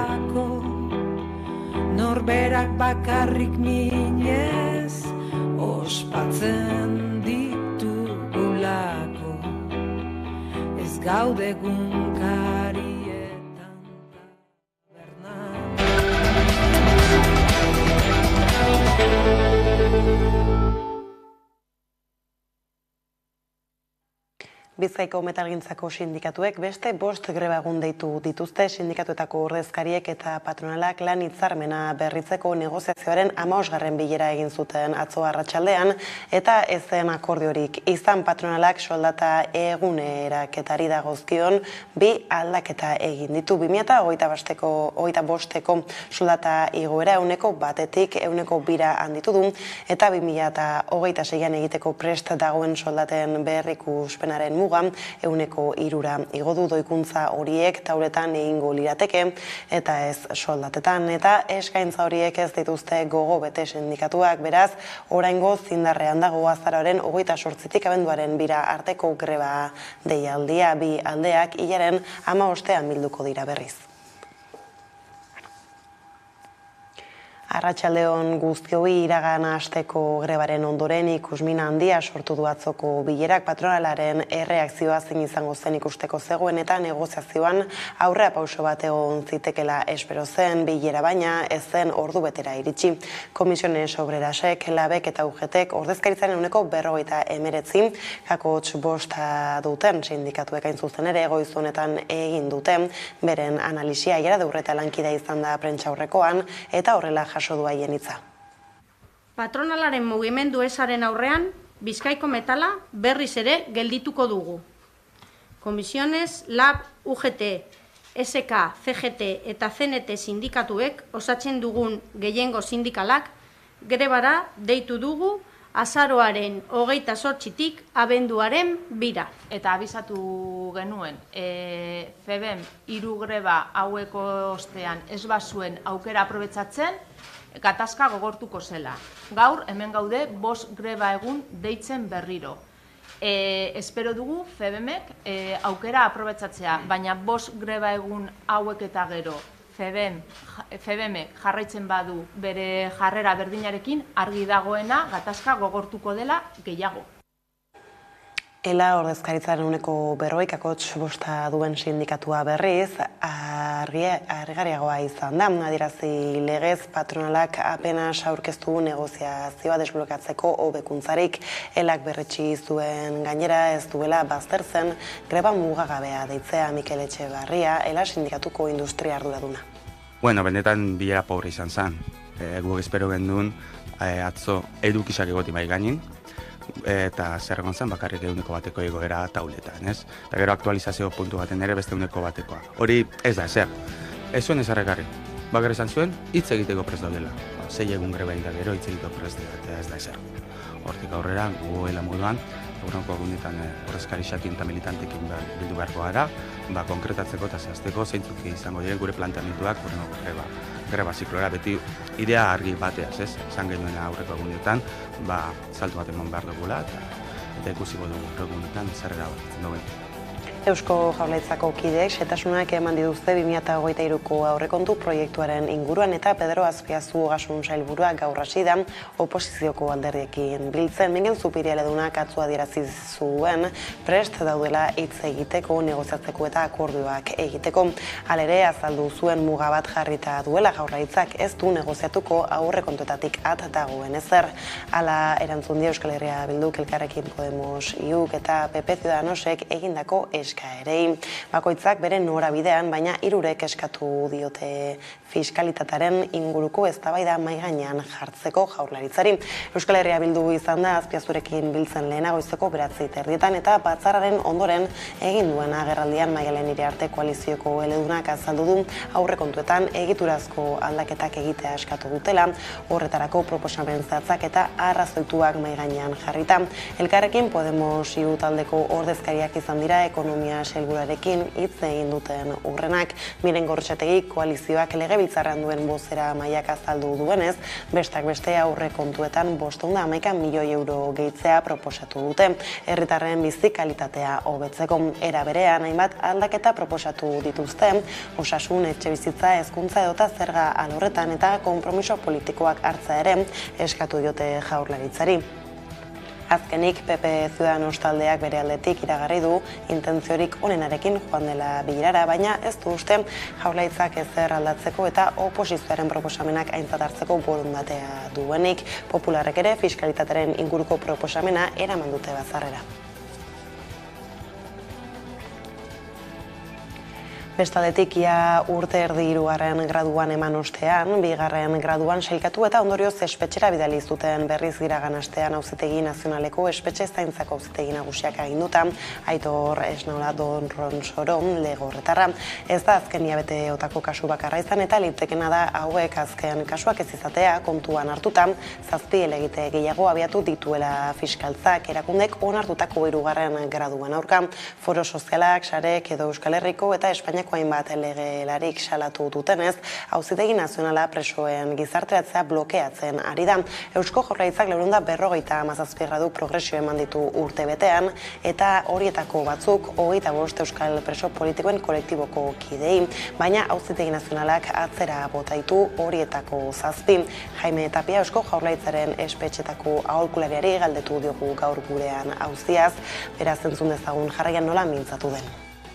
dugulako, norberak bakarrik minez ospatzen ditugulako, ez gaude gunkarietan tabernan. Bizkaiko metalgintzako sindikatuek beste 5 greba egun deitu dituzte sindikatuetako ordezkariek eta patronalak lan hitzarmena berritzeko negoziazioaren 15. bilera egin zuten atzo arratsaldean eta ez zen akordiorik izan. Patronalak soldata eguneraketari dagozkion 2 aldaketa egin ditu. 2025ko soldata igoera 1%tik 1%ra handitu du eta 2026an egiteko prest dagoen soldaten berrikuspenaren muga 3%ra igo du. Doikuntza horiek tauletan egingo lirateke eta ez soldatetan, eta eskaintza horiek ez dituzte gogo bete sindikatuak, beraz oraingo indarrean dago azaroaren 28tik abenduaren 2 arteko greba deialdia. Bi aldeak hilaren 15ean bilduko dira berriz. Arratsaldeon guztioi, iragan hasteko grebaren ondoren ikusmin handia sortu du atzoko bilerak. Patronalaren erreakzioa zein izango zen ikusteko zegoen eta negoziazioan aurrera pauso bat egon zitekela espero zen bilera, baina ez zen ordu betera iritsi. Komisiones Obrerasek, Labek eta UGTek ordezkaritzaren 59%, kakotx bosta duten sindikatuek hain zuzen ere goiz honetan egin duten beren analisia. Iara Durreta lankidea izan da prentsaurrekoan eta horrela jaso du haien hitza. Patronalaren mugimendu ezaren aurrean, Bizkaiko metala berriz ere geldituko dugu. Komisiones, Lab, UGT, SK, CGT eta CNT sindikatuek osatzen dugun gehiengo sindikalak grebara deitu dugu azaroaren 28tik abenduaren 2. Eta abisatu genuen, FEBEM 3 greba haueko ostean ez bazuen aukera aprobetsatzen, gatazka gogortuko zela. Gaur hemen gaude 5 greba egun deitzen berriro. Espero dugu FEBEMek aukera aprobetsatzea, baina 5 greba egun hauek eta gero FEBEMek jarraitzen badu bere jarrera berdinarekin, argi dagoena gatazka gogortuko dela gehiago. Ela ordezkaritzaren 40%, kakotx bosta duen sindikatua berriz, harrigarriagoa izan da. Adierazi legez, patronalak apenas aurkeztu negoziazioa desblokatzeko hobekuntzarik. Elak berretsi zuen gainera ez duela baztertzen greba mugagabea deitzea. Mikel Etxebarria, Ela sindikatuko industria arduraduna. Bueno, benetan bilera pobre izan zen. Guk espero gendun atzo edukisak egoti bai gainin, eta zer egon zen bakarrik 1%ko igoera tauletan, ez? Eta gero aktualizazio puntu baten ere beste 1%koa. Hori ez da ezer. Ez zuen ez arregarri. Bakar esan zuen, hitz egiteko prest daudela. 6 egun greba inda gero hitz egiteko prest dira, ez da ezer. Hortik aurrera, guela moduan, aurreneko egunetan ordezkari xakin eta militantekin bildu beharko gara, konkretatzeko eta zehazteko zeintzuk izango diren gure planteamenduak greba ziklora, beti idea argi bateaz, ez? Esan genuen aurreko egunetan, saltu bat eman behar dugula eta ikusiko dugu egunetan zerrera bat duen. Eusko Jaurlaritzako kideek xehetasunak eman dituzte 2023ko aurrekontu proiektuaren inguruan eta Pedro Azpiazu Ogasun Sailburuak gaur hasi da oposizioko alderdiekin biltzen. Mingen Zupirialedunak atzo adierazi zuen prest daudela hitz egiteko, negoziatzeko eta akordioak egiteko. Halere azaldu zuen muga bat jarrita duela Jaurlaritzak ez du negoziatuko aurrekontuetatik at dagoen ezer. Hala erantzun die Euskal Herria Bilduk, Elkarrekin Podemos, IUK eta PP Ciudadanosek egindako eskaerei. Bakoitzak bere norabidean, baina 3 eskatu diote fiskalitatearen inguruko eztabaida mahai gainean jartzeko Jaurlaritzari. Euskal Herria Bildu izan da Azpiazurekin biltzen lehenagoizeko 9:30 eta batzarraren ondoren egin duen agerraldian Maialen Iriarte koalizioko eledunak azaldu du aurrekontuetan egiturazko aldaketak egitea eskatu dutela, horretarako proposamen zehatzak eta arrazoituak mahai gainean jarrita. Elkarrekin Podemos IU taldeko ordezkariak izan dira ekonomia ekonomia sailburuarekin hitz egin duten urrenak. Miren Gorrotxategi koalizioak legebiltzarrean duen bozera mailak azaldu duenez, bestak beste aurrekontuetan 511 milioi euro gehitzea proposatu dute. Herritarren bizi kalitatea hobetzeko era berean hainbat aldaketa proposatu dituzte, osasun, etxebizitza, hezkuntza edota zerga alorretan eta konpromiso politikoak hartza ere eskatu diote Jaurlaritzari. Azkenik, PP Ciudadanos taldeak bere aldetik iragarri du intentziorik onenarekin joan dela bilerara, baina ez du uste Jaurlaritzak ezer aldatzeko eta oposizioaren proposamenak aintzat hartzeko borondatea duenik. Popularrek ere fiskalitatearen inguruko proposamena eraman dute batzarrera. Bestaldetik, ia urte erdi 3. graduan eman ostean, 2. graduan sailkatu eta ondorioz espetxera bidali zuten berriz iragan astean Auzitegi Nazionaleko espetxe zaintzako Auzitegi Nagusiak aginduta, Aitor Esnaola Donronsoron legorretarra. Ez da azken hilabeteotako kasu bakarra izan eta litekena da hauek azken kasuak ez izatea kontuan hartuta, 7 helegite gehiago abiatu dituela fiskaltzak erakundek onartutako 3. graduan aurka, foro sozialak, sarek edo Euskal Herriko eta Espainiako hainbat legelarik salatu dutenez, Auzitegi Nazionala presoen gizarteratzea blokeatzen ari da. Eusko Jaurlaritzak 457 gradu progresio eman ditu urte betean, eta horietako batzuk 25 euskal preso politikoen kolektiboko kidei, baina Auzitegi Nazionalak atzera bota ditu horietako 7. Jaime Tapia Eusko Jaurlaritzaren espetxetako aholkulariari galdetu diogu gaur gurean auziaz, beraz entzun dezagun jarraian nola mintzatu den.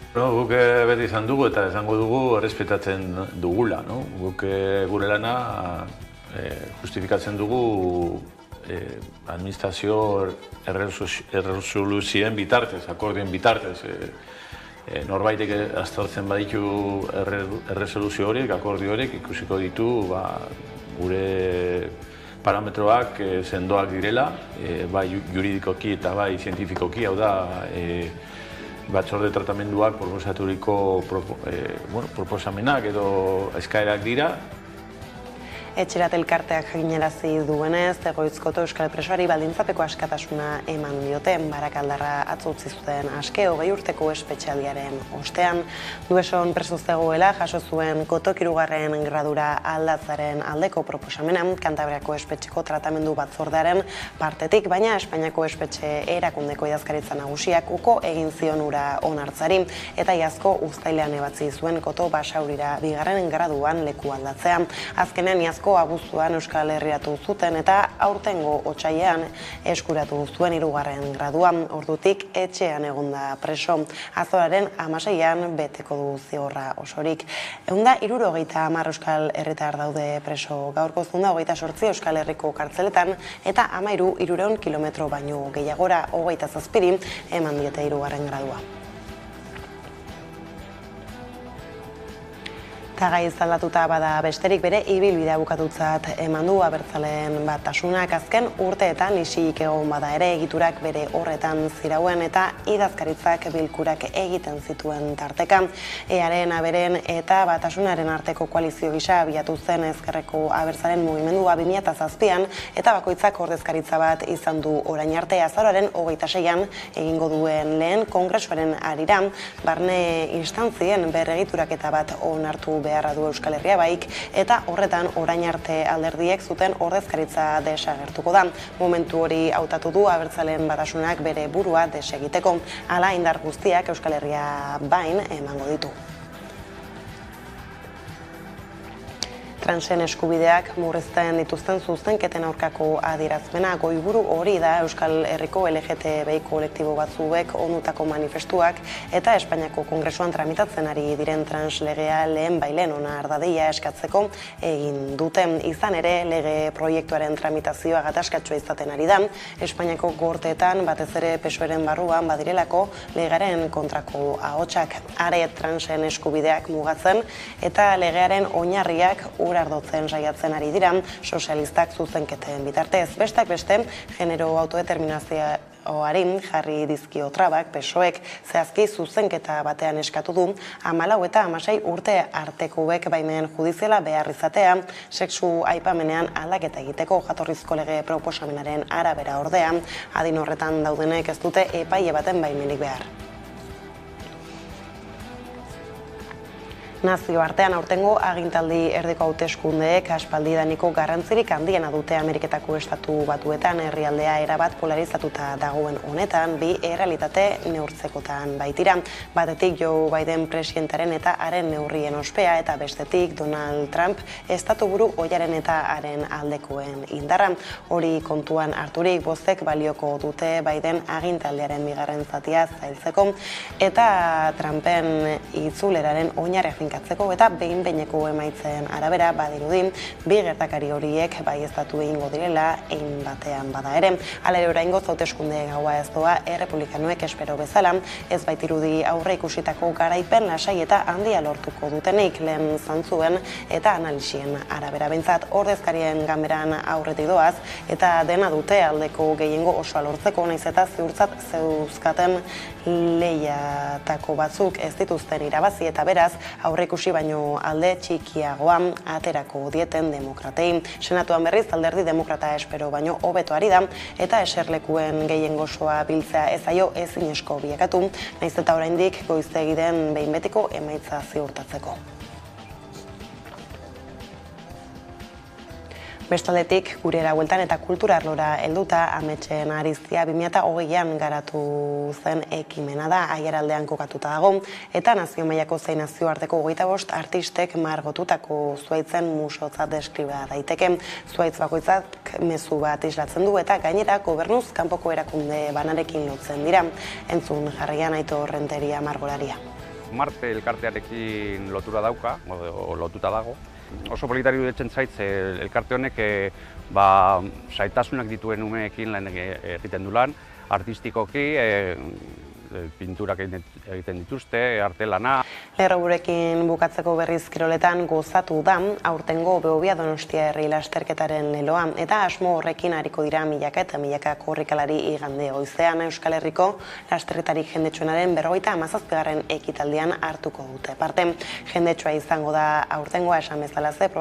Guk beti izan dugu eta esango dugu errespetatzen dugula. Guk gure lana justifikatzen dugu administrazio erresoluzioen bitartez, akordioen bitartez. Norbaitek aztertzen baditu erresoluzio horiek, akordio horiek ikusiko ditu gure parametroak sendoak direla, bai juridikoki eta bai zientifikoki, hau da, batzorde tratamenduak proposaturiko proposamenak edo eskaerak dira. Etxerat elkarteak jakinarazi duenez, Egoitzkoto euskal presoari baldintzapeko askatasuna eman diote, Barakaldarra atzo utzi zuten aske 20 urteko espetxealdiaren ostean. Dueson preso zegoela jaso zuen Kotok 3. gradura aldatzaren aldeko proposamena Kantabriako espetxeko tratamendu batzordearen partetik, baina Espainiako espetxe erakundeko idazkaritza nagusiak uko egin zion hura onartzari, eta iazko uztailean ebatzi zuen Koto Basaurira 2. graduan leku aldatzea. Azkenean iazko abuztuan Euskal Herriratu zuten eta aurtengo otsailean eskuratu zuen 3. graduan, ordutik etxean egonda preso. Azoraren 16an beteko du zigorra osorik. 170 Euskal Herritar daude preso gaurko 128 Euskal Herriko kartzeletan eta 1300 kilometro baino gehiagora 27 eman diete 3. gradua. Eta gai zaldatuta bada besterik bere ibilbidea bukatutzat eman du abertzaleen batasunak azken urteetan isilik egon bada ere egiturak bere horretan zirauen eta idazkaritzak bilkurak egiten zituen tarteka. Earen, Aberen eta Batasunaren arteko koalizio gisa abiatu zen ezkerreko abertzalen mugimendua 2007an eta bakoitzak ordezkaritza bat izan du orain arte. Azaroaren 26an egingo duen lehen kongresuaren harira, barne instantzien berregituraketa bat onartu beharra du Euskal Herria baik, eta horretan orain arte alderdiek zuten ordezkaritza desagertuko da. Momentu hori hautatu du abertzaleen batasunak bere burua desegiteko. Hala indar guztiak Euskal Herria bain emango ditu. Transen eskubideak murrizten dituzten zuzenketen aurkako adierazpena goiburu hori da Euskal Herriko LGTBI kolektibo batzuek ondutako manifestuak eta Espainiako Kongresuan tramitatzen ari diren translegea lehen onar dadila eskatzeko egin duten. Izan ere, lege proiektuaren tramitazioa gatazkatsua izaten ari da, Espainiako gorteetan batez ere PSOEren barruan badirelako legaren kontrako ahotsak. Are transen eskubideak mugatzen eta legearen oinarriak ardotzen saiatzen ari dira sozialistak zuzenketen bitartez. Bestak beste, genero autodeterminazioari jarri dizkio trabak PSOEk zehazki zuzenketa batean eskatu du 14 eta 16 urte artekoek baimen judiziala behar izatea sexu aipamenean aldaketa egiteko jatorrizko lege proposamenaren arabera ordea, adin horretan daudenek ez dute epaile baten baimenik behar. Nazioartean aurtengo agintaldi erdiko hauteskundeek aspaldidaniko garrantzirik handiena dute Ameriketako Estatu Batuetan herrialdea erabat polarizatuta dagoen honetan bi errealitate neurtzekotan baitira. Batetik Joe Biden presidentaren eta haren neurrien ospea eta bestetik Donald Trump estatuburu ohiaren eta haren aldekoen indarra. Hori kontuan harturik bozek balioko dute Biden agintaldiaren bigarren zatia zailtzeko eta Trumpen itzuleraren oinarria finkatzeko eta behin-behineko emaitzen arabera badirudi bi gertakari horiek baieztatu egingo direla hein batean bada ere. Hala ere oraingoz hauteskunde gaua ez doa errepublikanoek espero bezala, ez baitirudi aurre ikusitako garaipen lasai eta handia lortuko dutenik lehen zantzuen eta analisien arabera behintzat ordezkarien ganberan aurretik doaz eta dena dute aldeko gehiengo osoa lortzeko naiz eta ziurtzat zeuzkaten lehiatako batzuk ez dituzten irabazi eta beraz aurreikusi baino alde txikiagoan aterako dieten demokratei. Senatuan berriz alderdi demokrata espero baino hobeto ari da eta eserlekuen gehiengo osoa biltzea ez zaio ezinezko bilakatu, naiz eta oraindik goizegi den behin betiko emaitza ziurtatzeko. Bestaldetik, gurera bueltan eta kultura arlora helduta ametsen ariztia 2020an garatu zen ekimena da, Aiaraldean kokatuta dago, eta nazio mailako zein nazioarteko 25 artistek margotutako zuhaitzen musotzat deskriba daiteke. Zuhaitz bakoitzak mezu bat islatzen du eta gainera gobernuz kanpoko erakunde banarekin lotzen dira. Entzun jarraian Aitor Renteria margolaria. Marte elkartearekin lotura dauka, o lotuta dago. Oso politari dudetzen zaitz elkarte honek zailtasunak dituen umeekin lan egiten du lan, artistikoki, pinturak egiten dituzte, artelana. Lerroburekin bukatzeko berriz kiroletan gozatu da aurtengo Behobia Donostia herri lasterketaren leloa eta asmo horrekin ariko dira milaka eta milaka korrikalari igande goizean Euskal Herriko lasterketarik jendetsuenaren 57. ekitaldian hartuko dute parte. Jendetsua izango da aurtengoa esan bezalaze,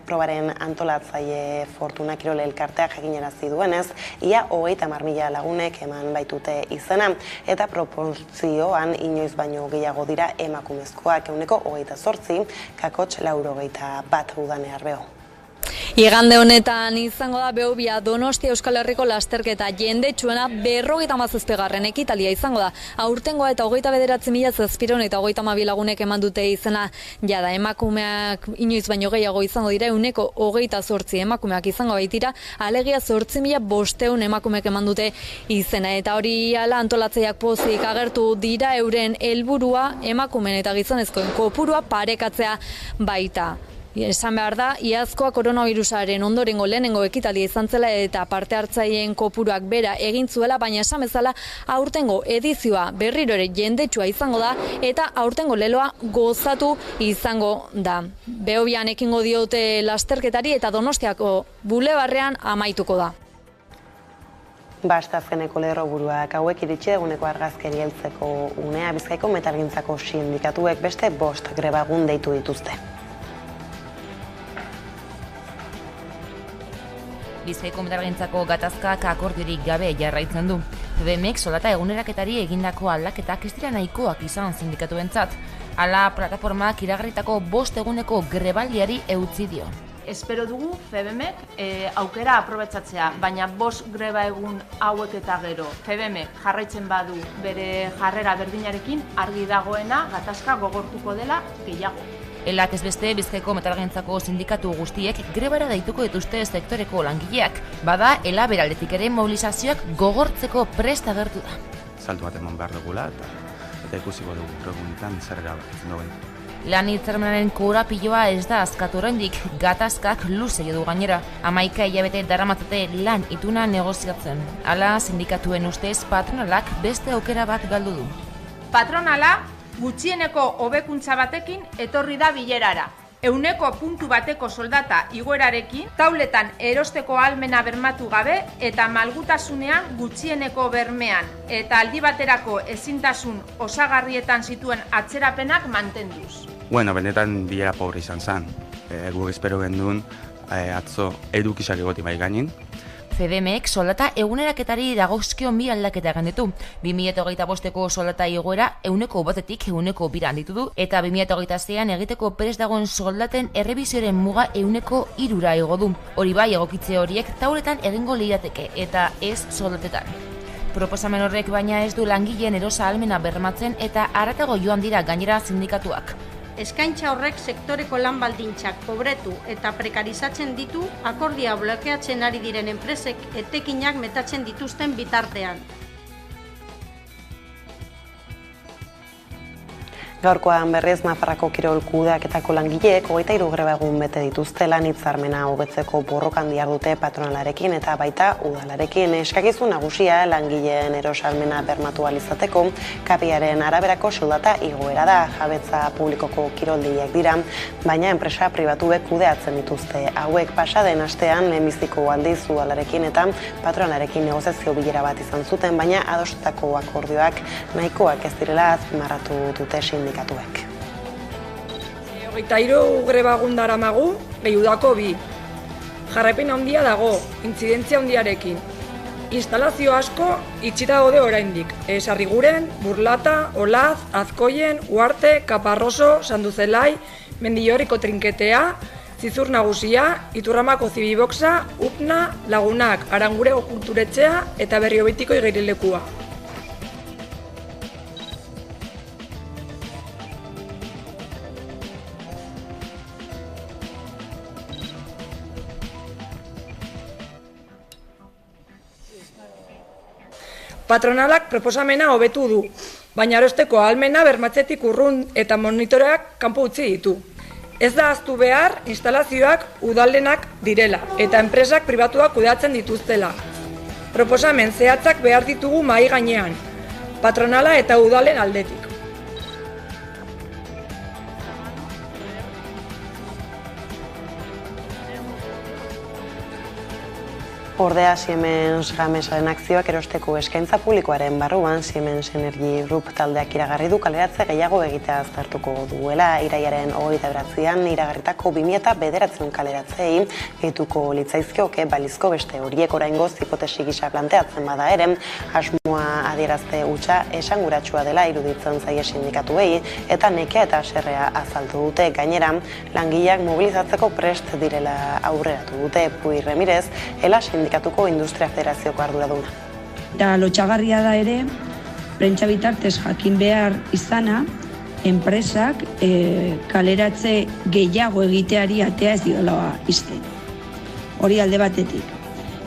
probaren antolatzaile Fortuna Kirol elkarteak jakinarazi duenez, ia 30.000 lagunek eman baitute izena eta proportzioan inoiz baino gehiago dira emakumezkoak 28%, kakots 81 udanear beho. Igande honetan izango da Behobia Donostia Euskal Herriko lasterketa jendetsuena 57. ekitaldia izango da. Aurtengoa eta 29.700 eta 32 lagunek eman dute izena jada. Emakumeak inoiz baino gehiago izango dira, 28 emakumeak izango baitira, alegia 8.500 emakumeek eman dute izena. Eta hori ala antolatzaileak pozik agertu dira euren helburua emakumeen eta gizonezkoen kopurua parekatzea baita. Esan behar da, iazkoa koronavirusaren ondorengo lehenengo ekitaldia izan zela eta parte hartzaileen kopuruak bera egin zuela, baina esan bezala aurtengo edizioa berriro ere jendetsua izango da eta aurtengo leloa gozatu izango da. Behobian ekingo diote lasterketari eta Donostiako bulebarrean amaituko da. Azkeneko lerroburuak hauek iritsi eguneko argazkeri heltzeko unea Bizkaiko metalgintzako sindikatuek beste 5 grebagun deitu dituzte. Bizkaiko metalgintzako gatazkak akordiorik gabe jarraitzen du. FEBEMek soldata eguneraketari egindako aldaketak ez dira nahikoak izan sindikatuentzat. Hala, plataformak iragarritako 5 eguneko grebaldiari eutzi dio. Espero dugu FEBEMek aukera aprobetxatzea, baina 5 greba egun hauek eta gero FEBEMek jarraitzen badu bere jarrera berdinarekin argi dagoena gatazka gogortuko dela gehiago. Elak ez beste Bizkaiko metalgintzako sindikatu guztiek grebara deituko dituzte sektoreko langileak. Bada, ela beraldetik ere mobilizazioak gogortzeko prest agertu da. Saltu bat eman behar dugula eta ikusiko dugu egunetan zer erabakitzen duen. Lan hitzarmenaren korapiloa ez da askatu oraindik, gatazkak luze du gainera. 11 hilabete daramatzate lan ituna negoziatzen. Hala, sindikatuen ustez patronalak beste aukera bat galdu du. Patronala gutxieneko hobekuntza batekin etorri da bilerara. 100 puntu bateko soldata igoerarekin, tauletan erosteko ahalmena bermatu gabe eta malgutasunean gutxieneko bermean eta aldi baterako ezintasun osagarrietan zituen atzerapenak mantenduz. Benetan bilera pobre izan zen. Guk espero genduen atzo edukisak egoti bai gainin. FBMek soldata eguneraketari dagozkion bi aldaketa egin ditu. 2025eko soldata igoera 1%tik 1% handitu du, eta 2026an egiteko prest dagoen soldaten errebizioaren muga 3%ra igo du. Hori bai, egokitze horiek tauletan egingo lirateke eta ez soldatetan. Proposamen horrek baina ez du langileen erosa ahalmena bermatzen eta haratago joan dira gainera sindikatuak. Eskaintza horrek sektoreko lan baldintzak pobretu eta prekarizatzen ditu akordia blokeatzen ari diren enpresek etekinak metatzen dituzten bitartean. Gaurkoan berriz Nafarroako kirol kudeaketako langileek 23 greba egun bete dituzte lan hitzarmena hobetzeko borrokan dihardute patronalarekin eta baita udalarekin. Eskakizun nagusia langileen erosalmena bermatu ahal izateko KPIaren araberako soldata igoera da. Jabetza publikoko kiroldegiak dira, baina enpresa pribatuek kudeatzen dituzte. Hauek pasa den astean lehenbiziko aldiz udalarekin eta patronalarekin negoziazio bilera bat izan zuten, baina adostutako akordioak nahikoak ez direla azpimarratu dute sindikatuek. 23 greba egun daramagu, gehi udako 2. Jarraipen handia dago, intzidentzia handiarekin. Instalazio asko itxita daude oraindik. Sarriguren, Burlata, Olaz, Azkoien, Uarte, Kaparroso, Sanduzelai, Mendillorriko trinketea, Zizur Nagusia, Iturramako Zibiboxa, Upna, Lagunak, Arangurego kulturetxea eta Berriobitiko igerilekua. Patronalak proposamena hobetu du, baina erosteko ahalmena bermatzetik urrun eta monitoreak kanpo utzi ditu. Ez da ahaztu behar instalazioak udalenak direla eta enpresak pribatuak kudeatzen dituztela. Proposamen zehatzak behar ditugu mahai gainean, patronala eta udalen aldetik. Ordea Siemens Gamesaren akzioak erosteko eskaintza publikoaren barruan Siemens Energy Group taldeak iragarri du kaleratze gehiago egitea aztertuko duela. Iraiaren 29an iragarritako 2009 kaleratzei gehituko litzaizkioke balizko beste horiek oraingoz hipotesi gisa planteatzen bada ere, asmoa adierazte hutsa esanguratsua dela iruditzen zaie sindikatuei eta nekea eta haserrea azaldu dute. Gainera, langileak mobilizatzeko prest direla aurreratu dute. Puy Remirez, Ela Sindikatuko Industria Federazioko arduraduna. Eta lotxagarria da ere, prentsa bitartez jakin behar izana, enpresak kaleratze gehiago egiteari atea ez diola izten. Hori alde batetik.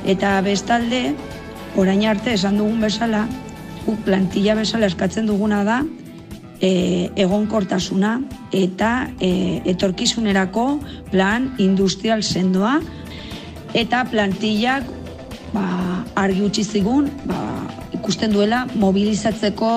Eta bestalde, orain arte esan dugun bezala, plantilla bezala eskatzen duguna da, egonkortasuna eta etorkizunerako plan industrial sendoa, eta plantillak argi utzi zigun ikusten duela mobilizatzeko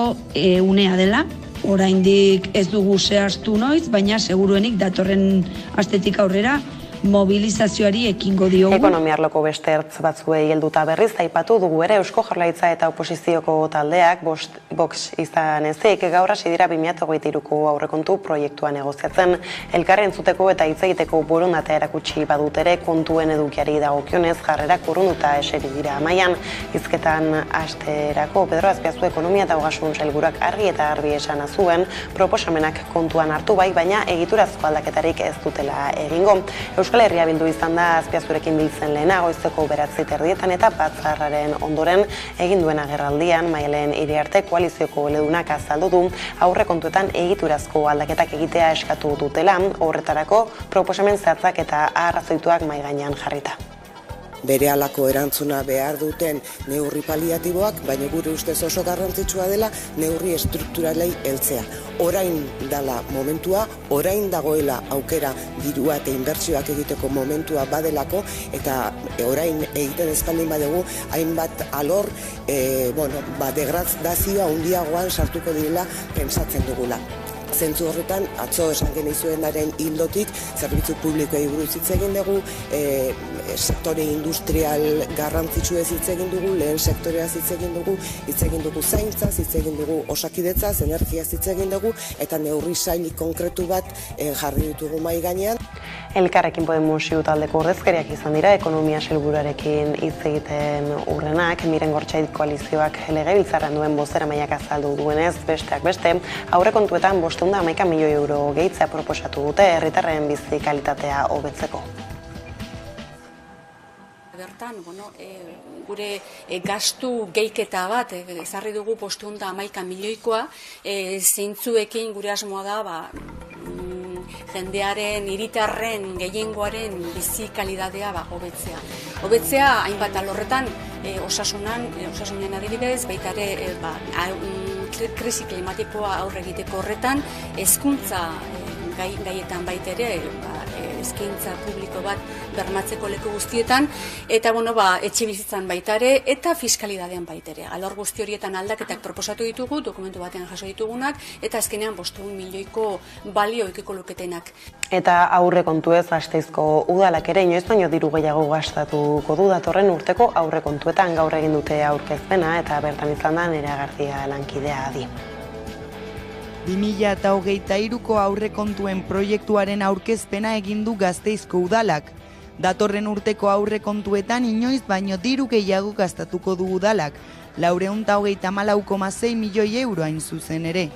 unea dela. Oraindik ez dugu zehaztu noiz, baina seguruenik datorren astetik aurrera mobilizazioari ekingo diogu. Ekonomia arloko beste ertz batzuei helduta berriz aipatu dugu ere Eusko Jaurlaritza eta oposizioko taldeak Vox izan ezik gaur hasi dira 2023ko aurrekontu proiektua negoziatzen. Elkarren entzuteko eta hitz egiteko borondatea erakutsi badut ere kontuen edukiari dagokionez jarrerak urrunduta eseri dira amaian. Hizketan hasterako Pedro Azpiazu ekonomia eta ogasun sailburuak argi eta garbi esana zuen proposamenak kontuan hartu bai, baina egiturazko aldaketarik ez dutela egingo. Euskal Herria Bildu izan da Azpiazurekin biltzen lehena goizeko 9:30 eta batzarraren ondoren egin duen agerraldian Maialen Iriarte koalizioko eledunak azaldu du aurrekontuetan egiturazko aldaketak egitea eskatu dutela, horretarako proposamen zehatzak eta arrazoituak mahai gainean jarrita. Berehalako erantzuna behar duten neurri paliatiboak, baina gure ustez oso garrantzitsua dela neurri estrukturalei heltzea. Orain dala momentua, orain dagoela aukera dirua eta inbertsioak egiteko momentua badelako, eta orain egiten ez baldin badugu hainbat alor degradazioa handiagoan sartuko direla pentsatzen dugula. Zentzu horretan, atzo esan genizuenaren hildotik, zerbitzu publikoei buruz hitz egin dugu, sektore industrial garrantzitsuez hitz egin dugu, lehen sektoreaz hitz egin dugu zaintzaz, hitz egin dugu osakidetzaz, energiaz hitz egin dugu, eta neurri sail konkretu bat jarri ditugu mahai gainean. Elkarrekin Podemos taldeko ordezkariak izan dira ekonomia sailburuarekin hitz egiten urrenak, Miren Gortxait koalizioak legebiltzarrean duen bozeramaileak azaldu duenez, besteak beste, aurrekontuetan 511 milioi euro gehitzea proposatu dute herritarren bizi kalitatea hobetzeko. Bertan, gure gastu geiketa bat, ezarri dugu 511 milioikoa, zeintzuekin gure asmoa da, jendearen, hiritarren, gehiengoaren bizi kalitatea hobetzea. Hobetzea hainbat alorretan, osasunean adibidez, baita ere krisi klimatikoa aurre egiteko horretan, hezkuntza gaietan baita ere, eskaintza publiko bat bermatzeko leku guztietan, eta etxe bizitzan baita ere, eta fiskalidadean baita ere. Alor guzti horietan aldaketak proposatu ditugu, dokumentu batean jaso ditugunak, eta azkenean 500 milioiko balio ikiko luketenak. Eta aurrekontuez Gasteizko udalak ere inoiz baino diru gehiago gastatuko du datorren urteko aurrekontuetan gaur egin dute aurkezpena, eta bertan izan da Nerea García lankidea adi. 2023ko aurrekontuen proiektuaren aurkezpena egin du Gasteizko udalak. Datorren urteko aurrekontuetan inoiz baino diru gehiago gastatuko du udalak, 434,6 milioi euro hain zuzen ere.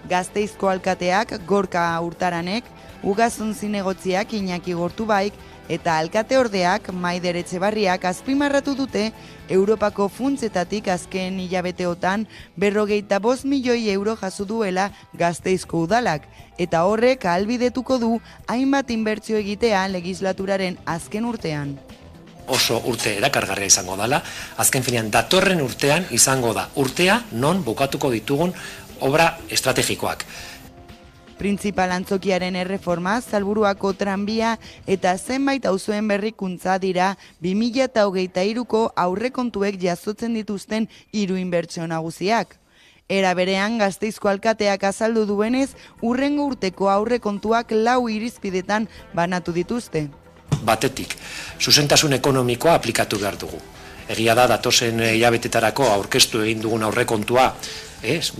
Gasteizko alkateak Gorka Hurtaranek, Ugazun Zinegotziak Iñaki Gortubaik eta alkateordeak Maider Etxebarriak azpimarratu dute Europako funtsetatik azken hilabeteotan 45 milioi euro jaso duela Gasteizko udalak, eta horrek ahalbidetuko du hainbat inbertsio egitea legislaturaren azken urtean. Oso urte erakargarria izango dela, azken finean datorren urtean izango da urtea non bukatuko ditugun obra estrategikoak. Printzipal antzokiaren erreforma, Salburuako tranbia eta zenbait auzoen berrikuntza dira 2023ko aurrekontuek jasotzen dituzten 3 inbertsio nagusiak. Era berean Gasteizko alkateak azaldu duenez, hurrengo urteko aurrekontuak 4 irizpidetan banatu dituzte. Batetik, zuzentasun ekonomikoa aplikatu behar dugu. Egia da datozen hilabetetarako aurkeztu egin dugun aurrekontua,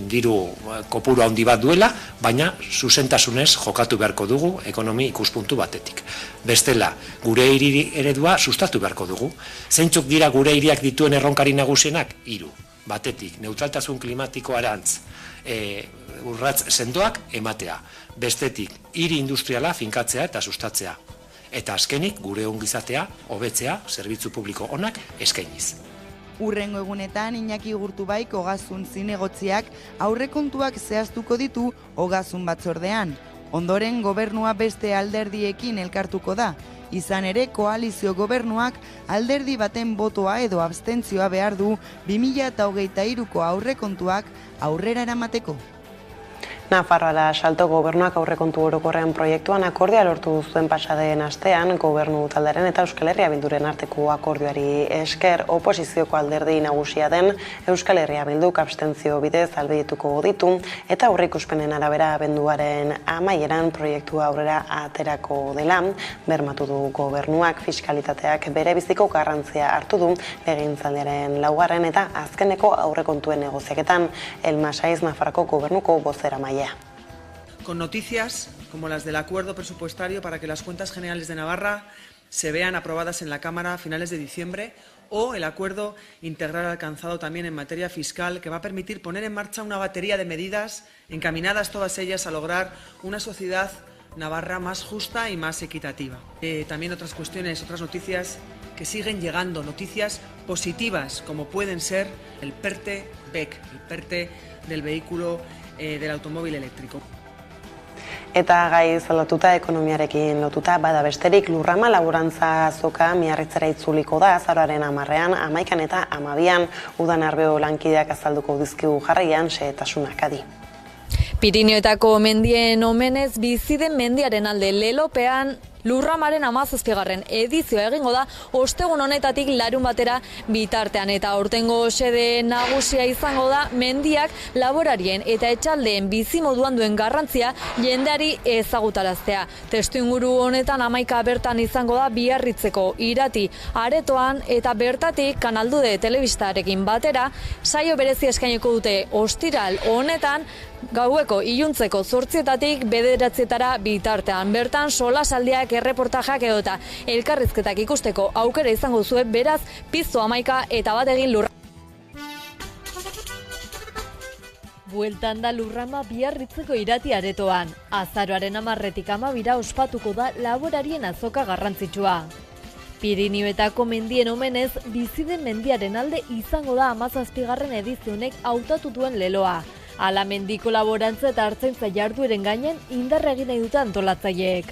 diru kopuru handi bat duela, baina zuzentasunez jokatu beharko dugu ekonomi ikuspuntu batetik. Bestela, gure hiri eredua sustatu beharko dugu. Zeintzuk dira gure hiriak dituen erronkari nagusienak? 3. Batetik, neutraltasun klimatikoarantz urratz sendoak ematea. Bestetik, hiri industriala finkatzea eta sustatzea. Eta azkenik, gure ongizatea, hobetzea, zerbitzu publiko onak eskainiz. Hurrengo egunetan Iñaki Gortubaik Ogasun Zinegotziak aurrekontuak zehaztuko ditu Ogasun batzordean. Ondoren gobernua beste alderdiekin elkartuko da. Izan ere, koalizio gobernuak alderdi baten botoa edo abstentzioa behar du 2023ko aurrekontuak aurrera eramateko. Nafarroara salto gobernuak aurrekontu orokorren proiektuan akordioa lortu zuen pasaden astean, gobernu taldearen eta Euskal Herria Bilduren arteko akordioari esker, oposizioko alderdi nagusia den Euskal Herria Bilduk abstentzio bidez ahalbidetuko ditu, eta aurreikuspenen arabera abenduaren amaieran proiektua aurrera aterako dela, bermatu du gobernuak. Fiskalitateak bere biziko garrantzia hartu du legegintzaldiaren 4. eta azkeneko aurrekontuen negoziaketan. Elma Saiz, Nafarroko gobernuko bozeramailea. Con noticias como las del acuerdo presupuestario para que las cuentas generales de Navarra se vean aprobadas en la Cámara a finales de diciembre, o el acuerdo integral alcanzado también en materia fiscal, que va a permitir poner en marcha una batería de medidas encaminadas todas ellas a lograr una sociedad navarra más justa y más equitativa. También otras cuestiones, otras noticias que siguen llegando, noticias positivas, como pueden ser el PERTE-BEC, el PERTE del vehículo del automóvil eléctrico. Eta gai lotuta ekonomiarekin lotuta bada besterik, Lurrama laborantza azoka Miarritzera itzuliko da azaroaren 10ean, 11ean eta 12ean. Udan Arbeo lankideak azalduko dizkigu jarraian xehetasunak adi. Pirinioetako mendien omenez bizi den mendiaren alde Lelopean Lurramaren 17. edizioa egingo da ostegun honetatik larun batera bitartean, eta aurtengo xede nagusia izango da mendiak laborarien eta etxaldeen bizimoduan duen garrantzia jendeari ezagutaraztea. Testuinguru honetan 11 bertan izango da Biarritzeko irati aretoan, eta bertatik Kanaldude telebistarekin batera saio berezi eskainiko dute ostiral honetan Gaueko iluntzeko 8:00 9:00 bitartean. Bertan solasaldiak, erreportajak edota elkarrizketak ikusteko aukera izango zuen, beraz, piztu 11 eta bat egin lurra. Bueltan da Lurrama Biarritzeko irati aretoan. Azaroaren 10-etik 12 ospatuko da laborarien azoka garrantzitsua. Pirinioetako mendien omenez, biziden mendiaren alde izango da 17. edizionek hautatu duen leloa. Hala mendiko laborantza eta artzaintza jardueren gainen indarra egin nahi dute antolatzaileek.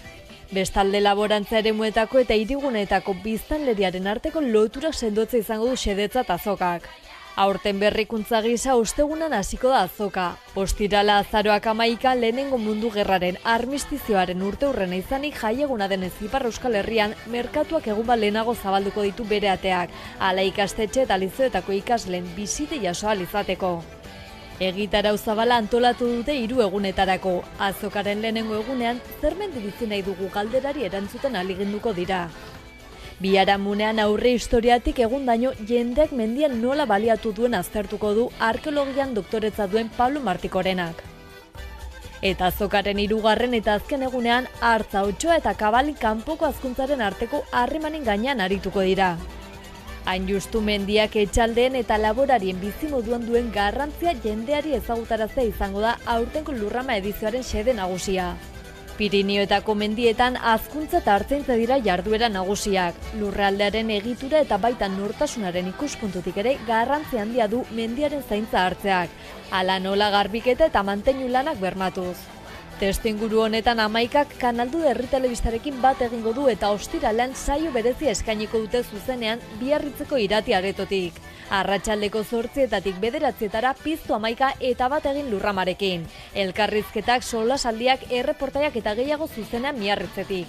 Bestalde laborantza eremuetako eta hiriguneetako biztanleriaren arteko loturak sendotze izango du xedetzat azokak. Aurten berrikuntza gisa ostegunan hasiko da azoka. Ostirala azaroak 11 lehenengo mundu gerraren armistizioaren urteurrena izanik jaieguna denez Ipar Euskal Herrian merkatuak egun bat lehenago zabalduko ditu bere ateak, hala ikastetxe eta lizeoetako ikasleen bisite jaso ahal izateko. Egitarau zabala antolatu dute 3 egunetarako. Azokaren lehenengo egunean, zer mendibizi nahi dugu galderari erantzuten ahaleginduko dira. Biharamunean aurre historiatik egundaino jendeak mendian nola baliatu duen aztertuko du arkeologian doktoretza duen Pablo Martikorenak. Eta azokaren 3. eta azken egunean Artza, Otxoa eta Kabali kanpoko hazkuntzaren arteko harremanen gainean arituko dira. Hain justu mendiak etxaldeen eta laborarien bizimoduan duen garrantzia jendeari ezagutaraztea izango da aurtengo Lurrama edizioaren xede nagusia. Pirinioetako mendietan hazkuntza eta artzaintza dira jarduera nagusiak. Lurraldearen egitura eta baita nortasunaren ikuspuntutik ere garrantzi handia du mendiaren zaintza hartzeak. Hala nola garbiketa eta manteinu lanak bermatuz. Testuinguru honetan 11ak Kanaldu Herri Telebistarekin bat egingo du eta ostiralean saio berezia eskainiko dute zuzenean Biarritzeko irati aretotik. Arratsaldeko 8:00 9:00 piztu 11 eta bat egin Lurramarekin. Elkarrizketak, solasaldiak, erreportaiak eta gehiago zuzenean Biarritzetik.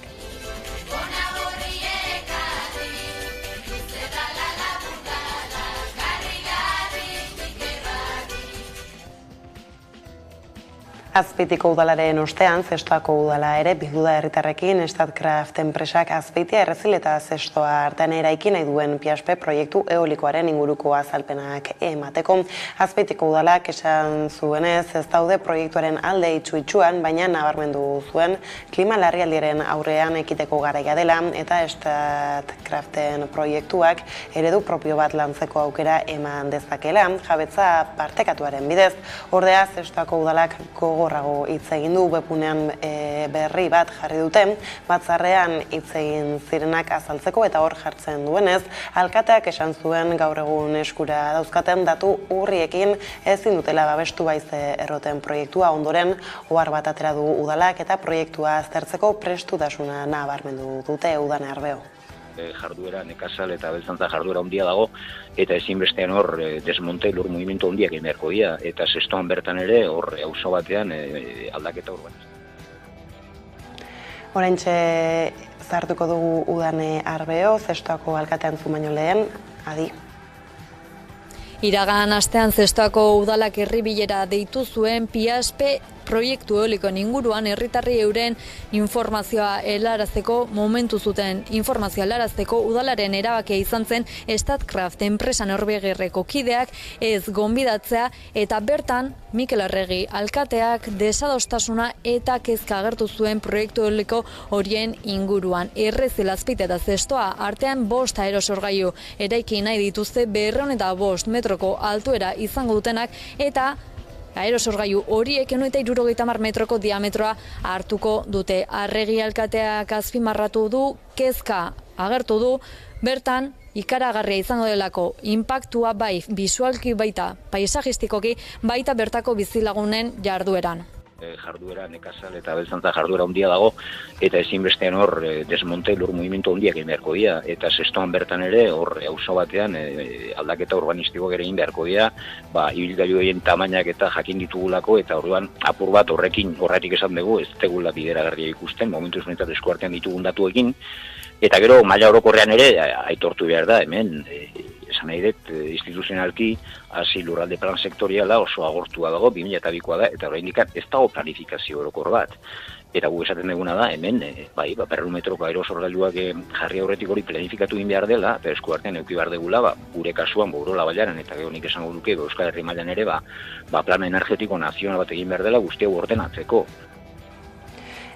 Azpeitiko udalaren ostean, Zestoako udala ere bildu da herritarrekin Statkraft enpresak Azpeitia Errezil eta Zestoa artean eraiki nahi duen PSP proiektu eolikoaren inguruko azalpenak emateko. Azpeitiko udalak esan zuenez ez daude proiektuaren alde itxu-itxuan, baina nabarmendu zuen klima larrialdiaren aurrean ekiteko garaia dela eta Statkraften proiektuak eredu propio bat lantzeko aukera eman dezakela, jabetza partekatuaren bidez. Ordea, Zestoako udalak gogorrago hitz egin du, webgunean berri bat jarri duten, batzarrean hitz egin zirenak azaltzeko eta hor jartzen duenez, alkateak esan zuen gaur egun eskura dauzkaten datu urriekin ezin dutela babestu baize erroten proiektua, ondoren ohar bat atera du udalak eta proiektua aztertzeko prestutasuna nabarmendu dute Udane Arbeo. Jarduera nekazal eta beltzantza jarduera handia dago eta ezinbestean hor desmonte lur mugimendu handiak egin beharko dira eta Zestoan bertan ere hor auzo batean aldaketa urbanista. Oraintxe zartuko dugu Udane Arbeo, Zestoako alkatean zu baino lehen, adi. Iragan astean Zestoako udalak herribilera deitu zuen PSP proiektu eolikoen inguruan herritarri euren informazioa helarazteko momentu zuten. Informazioa helarazteko udalaren erabakia izan zen Statkraft enpresa Norvegerreko kideak ez gonbidatzea eta bertan Mikel Arregi alkateak desadostasuna eta kezka agertu zuen proiektu eoliko horien inguruan. Errezil, Azpeitia eta Zestoa artean 5 aerosorgailu eraiki nahi dituzte 205 metroko altuera izango dutenak eta aerosorgailu horiek 170 metroko diametroa hartuko dute. Arregi alkateak azpimarratu du, kezka agertu du, bertan ikaragarria izango delako inpaktua bai bisualki baita paisajistikoki baita bertako bizilagunen jardueran. Jarduera nekazal eta beltzantza jarduera handia dago eta ezinbestean hor desmonte lur mugimendu handiak egin beharko dira eta Zestoan bertan ere hor auzo batean aldaketa urbanistikoak ere egin beharko dira, ibilgailu horien tamainak eta jakin ditugulako eta orduan apur bat horretik esan dugu ez tegula bideragarria ikusten momentuz honetan eskuartean ditugun datuekin eta gero maila orokorrean ere aitortu behar da hemen esan nahi dut, instituzionalki, hasi lurralde plan sektoriala oso agortua dago, 2002koa da, eta oraindik ez dago planifikazio orokor bat. Eta gu esaten duguna da, hemen, berrehun metroko aerosorgailuak jarri aurretik hori planifikatu egin behar dela, eta eskuartean eduki behar degula, gure kasuan, Urola Bailaran, eta gero nik esango duke, Euskal Herri mailan ere, plan energetiko nazional bat egin behar dela guzti hau ordenatzeko.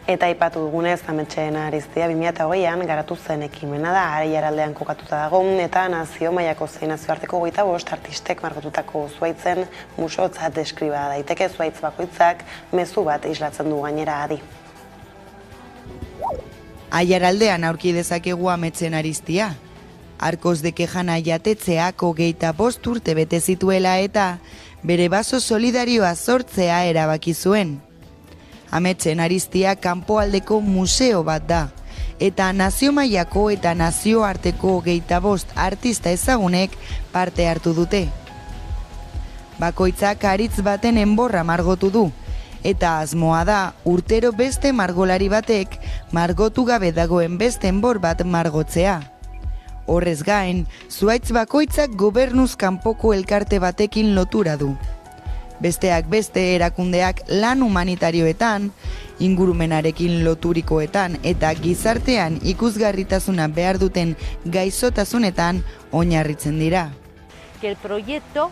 Eta aipatu dugunez, Ametxeen Ariztia 2008an garatu zen ekimena da, Aiaraldean kokatuta dago, eta nazio mailako zein nazioarteko 25 artistek margotutako zuhaitzen museotzat deskriba daiteke. Zuhaitz bakoitzak mezu bat islatzen du gainera adi. Aiaraldean aurki dezakegu Ametxeen Ariztia. Arkos de Kejana jatetzeak 25 urte bete zituela eta bere baso solidarioa sortzea erabaki zuen. Ametxeen Ariztia kanpoaldeko museo bat da, eta nazio mailako eta nazioarteko 25 artista ezagunek parte hartu dute. Bakoitzak aritz baten enborra margotu du, eta asmoa da urtero beste margolari batek margotu gabe dagoen beste enbor bat margotzea. Horrez gain, zuhaitz bakoitzak gobernuz kanpoko elkarte batekin lotura du. Besteak beste erakundeak lan humanitarioetan, ingurumenarekin loturikoetan eta gizartean ikusgarritasuna behar duten gaixotasunetan oinarritzen dira. Que el proyecto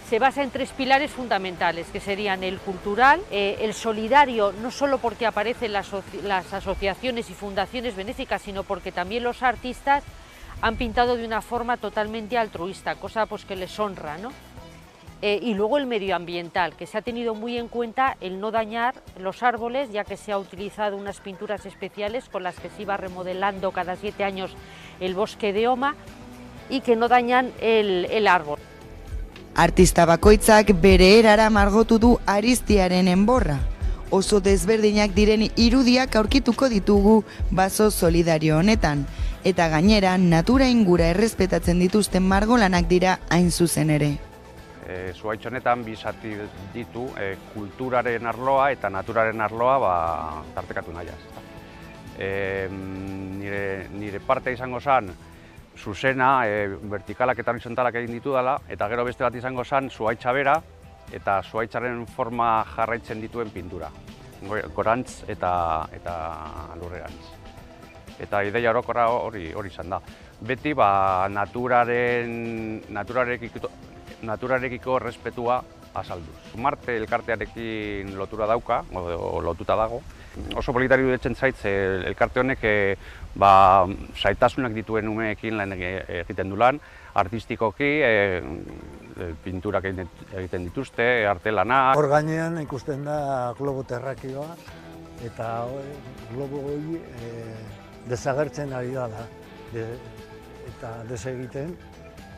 se basa en 3 pilares fundamentales, que serían el cultural, el solidario, no solo porque aparecen las asociaciones y fundaciones benéficas, sino porque también los artistas han pintado de una forma totalmente altruista, cosa pues que les honra, ¿no? Y luego el medioambiental, que se ha tenido muy en cuenta el no dañar los árboles, ya que se ha utilizado unas pinturas especiales con las que se iba remodelando cada 7 años el bosque de Oma y que no dañan el árbol. Artista bakoitzak bere erara margotu du Ariztiaren enborra. Oso desberdinak diren irudiak aurkituko ditugu baso solidario honetan, eta gainera natura ingura errespetatzen dituzten margolanak dira hain zuzen ere. Zuhaitz honetan bi zati ditu, kulturaren arloa eta naturaren arloa tartekatu nahiaz. Nire parte izango zen, zuzena, vertikalak eta horizontalak egin ditu dela, eta gero beste bat izango zen, zuhaitza bera eta zuhaitzaren forma jarraitzen dituen pintura. Gorantz eta lurrerantz. Eta ideia orokorra hori izan da. Beti naturarekiko errespetua azalduz. Marte elkartearekin lotura dauka, o lotuta dago. Oso politari dudetzen zaitz, elkarte honek zaitasunak dituen umeekin lan egiten du lan, artistikoki, pinturak egiten dituzte, artelanak. Hor gainean ikusten da globo terrakioa, eta globo hori desagertzen ari da, eta desegiten,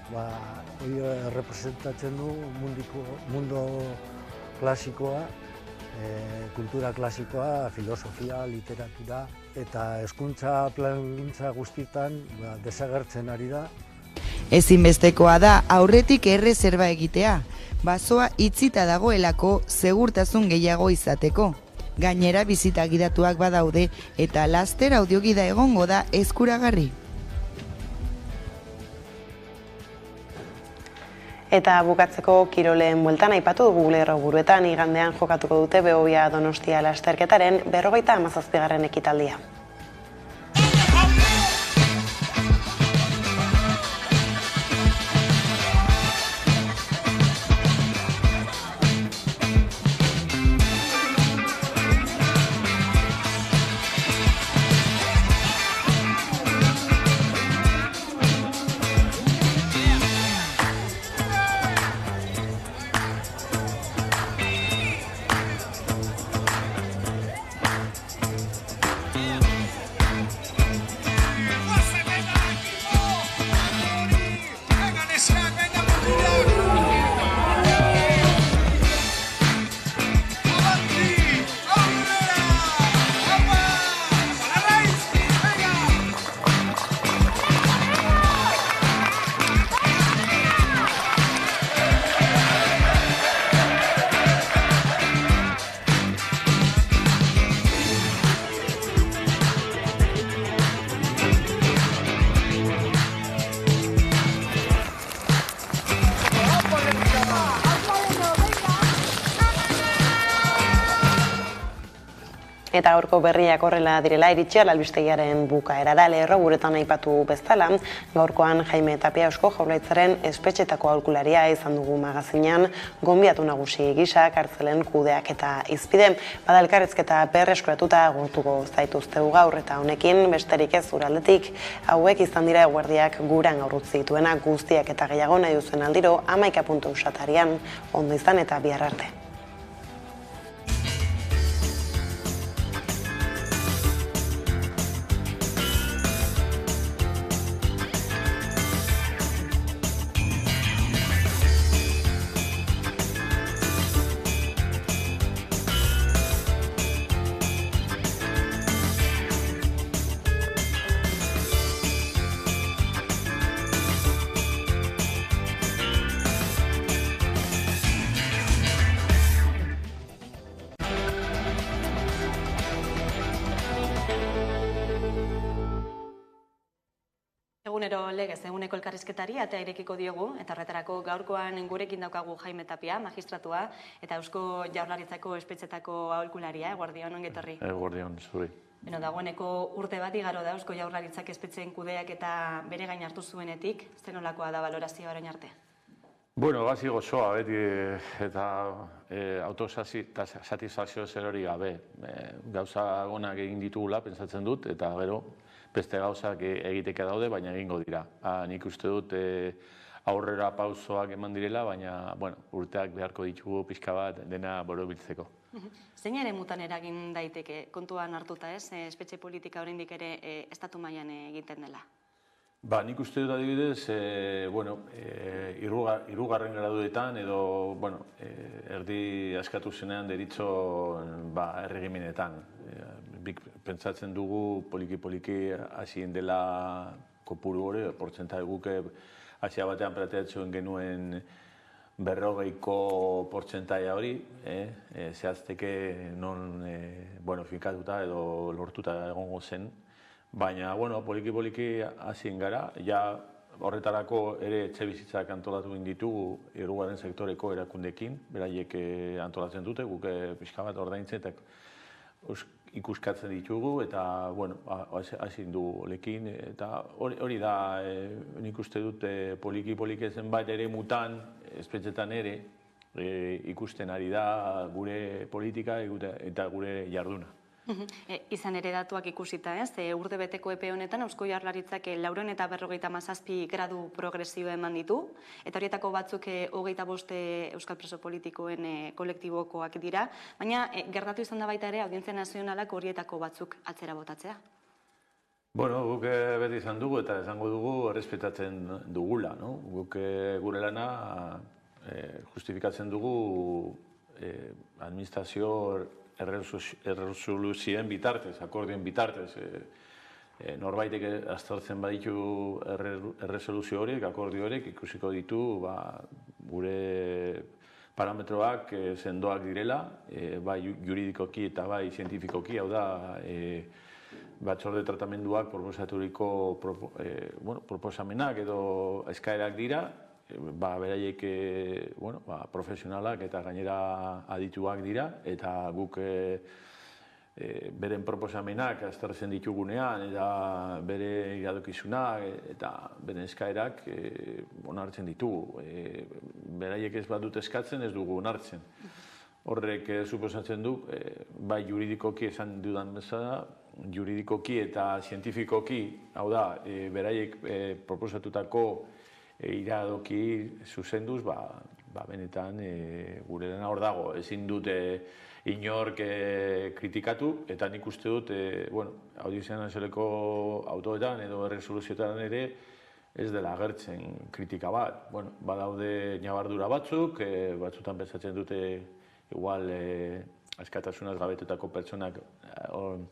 hori representatzen du mundu klasikoa, kultura klasikoa, filosofia, literatura, eta hezkuntza plangintza guztietan desagertzen ari da. Ezinbestekoa da aurretik erreserba egitea, basoa itzita dagoelako segurtasun gehiago izateko. Gainera bizita gidatuak badaude eta laster audiogida egongo da eskuragarri. Eta bukatzeko kiroleen bueltan aipatu dugu Lerroburuetan igandean jokatuko dute Behobia Donostia lasterketaren 57. ekitaldia. Eta gaurko berriak horrela direla iritsi albistegiaren bukaerara lerro guretan aipatu bezala, gaurkoan Jaime Tapia Eusko Jaurlaritzaren espetxetako aholkularia izan dugu magazinean, gonbidatu nagusi gisa kartzelen kudeak eta izpide, bada elkarrizketa berreskuratuta agurtuko zaituztegu gaur eta honekin besterik ez zure aldetik, hauek izan dira eguerdiak guran aurrutzi dituena guztiak eta gehiago nahi duzen aldiro 11.eus atarian, ondo izan eta bihar arte. Egunero legez, eguneko elkarrizketari atea irekiko diogu, eta horretarako gaurkoan gurekin daukagu Jaime Tapia, magistratua, eta Eusko Jaurlaritzako espetxetako aholkularia, eguerdion, ongi etorri. Eguerdion, zuri. Dagoeneko urte bat igaro da Eusko Jaurlaritzak espetxeen kudeak eta bere gain hartu zuenetik, zenolakoa da balorazioa orain arte? Bueno, gazi gozoa, beti, eta autosatisfazio zer hori gabe. Gauza gonak egin ditugula, pentsatzen dut, eta gero, beste gauzak egiteke daude, baina egingo dira. Nik uste dut aurrera pausoak eman direla, baina urteak beharko ditugu pixka bat dena borobiltzeko. Zein ere mutan eragin daiteke, kontuan hartuta ez, espetxe politika oraindik ere estatu mailan egiten dela? Nik uste dut adibidez, hirugarren graduetan edo erdi askatu zenean deritzo erregimenetan. Pentsatzen dugu poliki-poliki hasien dela kopuru hori, portzentai guke hasia batean planteatzen genuen 40ko portzentaia hori, zehazteke non finkatuta edo lortuta egongo zen. Baina, poliki-poliki hasien gara, ja horretarako ere etxebizitzak antolatu ditugu hirugarren sektoreko erakundekin, beraiek antolatzen dute, guk pixka bat ordaintzen eta ikuskatzen ditugu, eta hasien du lekin, eta hori da, nik uste dut poliki-poliki zenbait ere mutan, espetxetan ere, ikusten ari da gure politika eta gure jarduna. Izan ere datuak ikusita ez, urte beteko epe honetan Eusko Jaurlaritzak 457 gradu progresio eman ditu, eta horietako batzuk 25 euskal preso politikoen kolektibokoak dira, baina gertatu izan da baita ere Audientzia Nazionalak horietako batzuk atzera botatzea. Guk beti izan dugu eta esango dugu errespetatzen dugula. Guk gure lana justifikatzen dugu administrazio erresoluzioen bitartez, akordien bitartez. Norbaitek aztertzen baditu erresoluzio horiek, akordio horiek, ikusiko ditu gure parametroak sendoak direla, bai juridikoki eta bai zientifikoki, hau da, batzorde tratamenduak proposaturiko proposamenak edo eskaerak dira, beraiek profesionalak eta gainera adituak dira, eta guk beren proposamenak aztertzen ditugunean, eta bere iradokizunak eta beren eskaerak onartzen ditugu. Beraiek ez badut eskatzen, ez dugu onartzen. Horrek suposatzen du, bai juridikoki esan dudan bezala, juridikoki eta zientifikoki, hau da, beraiek proposatutako iradoki zuzenduz, benetan gure dena hor dago. Ezin dute inork kritikatu, eta nik uste dut, Audientzia Nazionaleko autoetan edo erresoluzioetan ere ez dela agertzen kritika bat. Badaude ñabardura batzuk, batzutan pentsatzen dute igual askatasunaz gabetetako pertsonak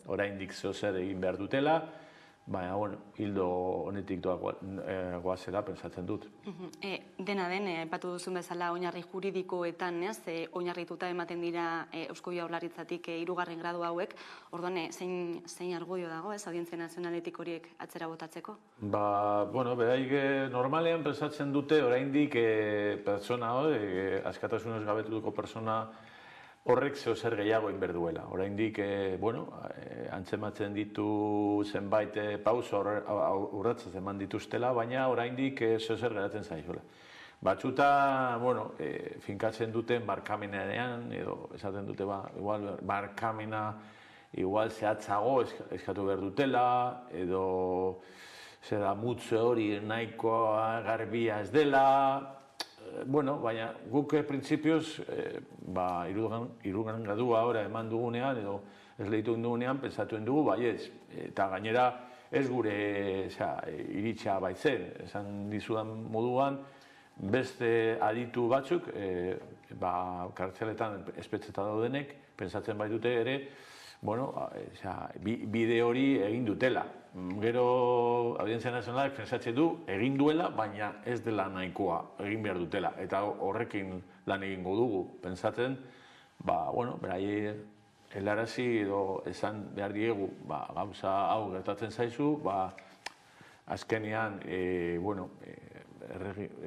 oraindik zer egin behar dutela, baina, hildo honetik goazela pentsatzen dut. Dena den, aipatu duzun bezala oinarri juridikoetan, oinarrituta ematen dira Eusko Jaurlaritzatik hirugarren gradu hauek, orduan zein argudio dago, Audientzia Nazionaletik horiek atzera botatzeko? Beraik normalean pentsatzen dute oraindik pertsona, askatasunez gabetuko pertsona horrek zeo zer gehiago egin berduela. Oraindik, antzematzen ditu zenbait pauso urratzez eman dituztela, baina oraindik zeo zer geratzen zaizuela. Batzuta, finkatzen duten barkamenean, edo esaten dute, igual barkamena, igual zehatzago eskatu behar dutela, edo zera mutze hori nahikoa garbia ez dela, baina guk printzipioz, irugarren gradua eman dugunean, edo ez lehitu dugunean, pensatuen dugu, baietz. Eta gainera, ez gure iritsa baitzen, esan dizudan moduan, beste aditu batzuk, kartzeletan espetxeta daudenek, pensatzen baitute ere, bide hori egin dutela. Gero, Audientzia Nazionalak pentsatzen du, egin duela, baina ez dela nahikoa, egin behar dutela. Eta horrekin lan egingo dugu, pentsatzen, berai helarazi edo esan behar diegu, gauza hau gertatzen zaizu, azkenean,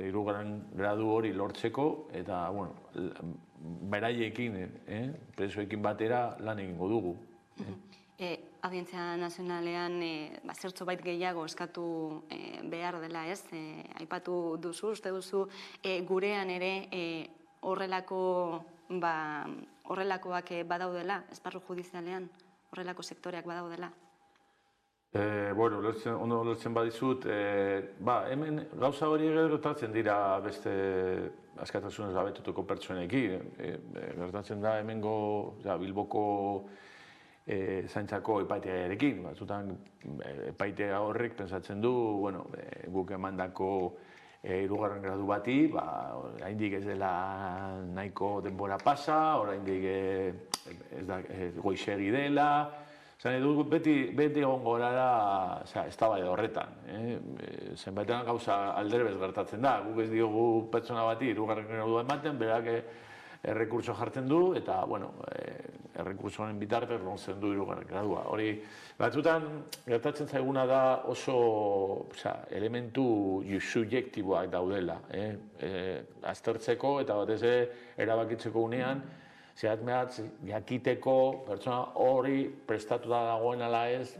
hirugarren gradu hori lortzeko, eta, beraiekin, presoekin batera lan egingo dugu. Audientzia Nazionalean zertxo bait gehiago eskatu behar dela, ez? Aipatu duzu, uste duzu, gurean ere horrelakoak badaudela, esparru judizialean, horrelako sektoreak badaudela? Ondo lertzen badizut, hemen gauza hori gertatzen dira beste askatasunez gabetutuko pertsonekin. Gertatzen da hemengo Bilboko zaintzako epaitearekin. Batzutan epaitea horrek pentsatzen du, guk emandako hirugarren gradu bati, oraindik ez dela nahiko denbora pasa, oraindik goizegi dela. Beti egongo gara eztabaida horretan. Zenbaitean gauza alderebez gertatzen da. Guk ez diogu pertsona bati hirugarren gradua ematen, berak errekurtso jartzen du, eta errekurtsoaren bitartez lortzen du hirugarren gradua. Hori, batzutan gertatzen zaiguna da oso elementu subjektiboak daudela. Aztertzeko eta batez erabakitzeko unean, zehat mehatz, jakiteko pertsona hori prestatu da dagoen ala ez,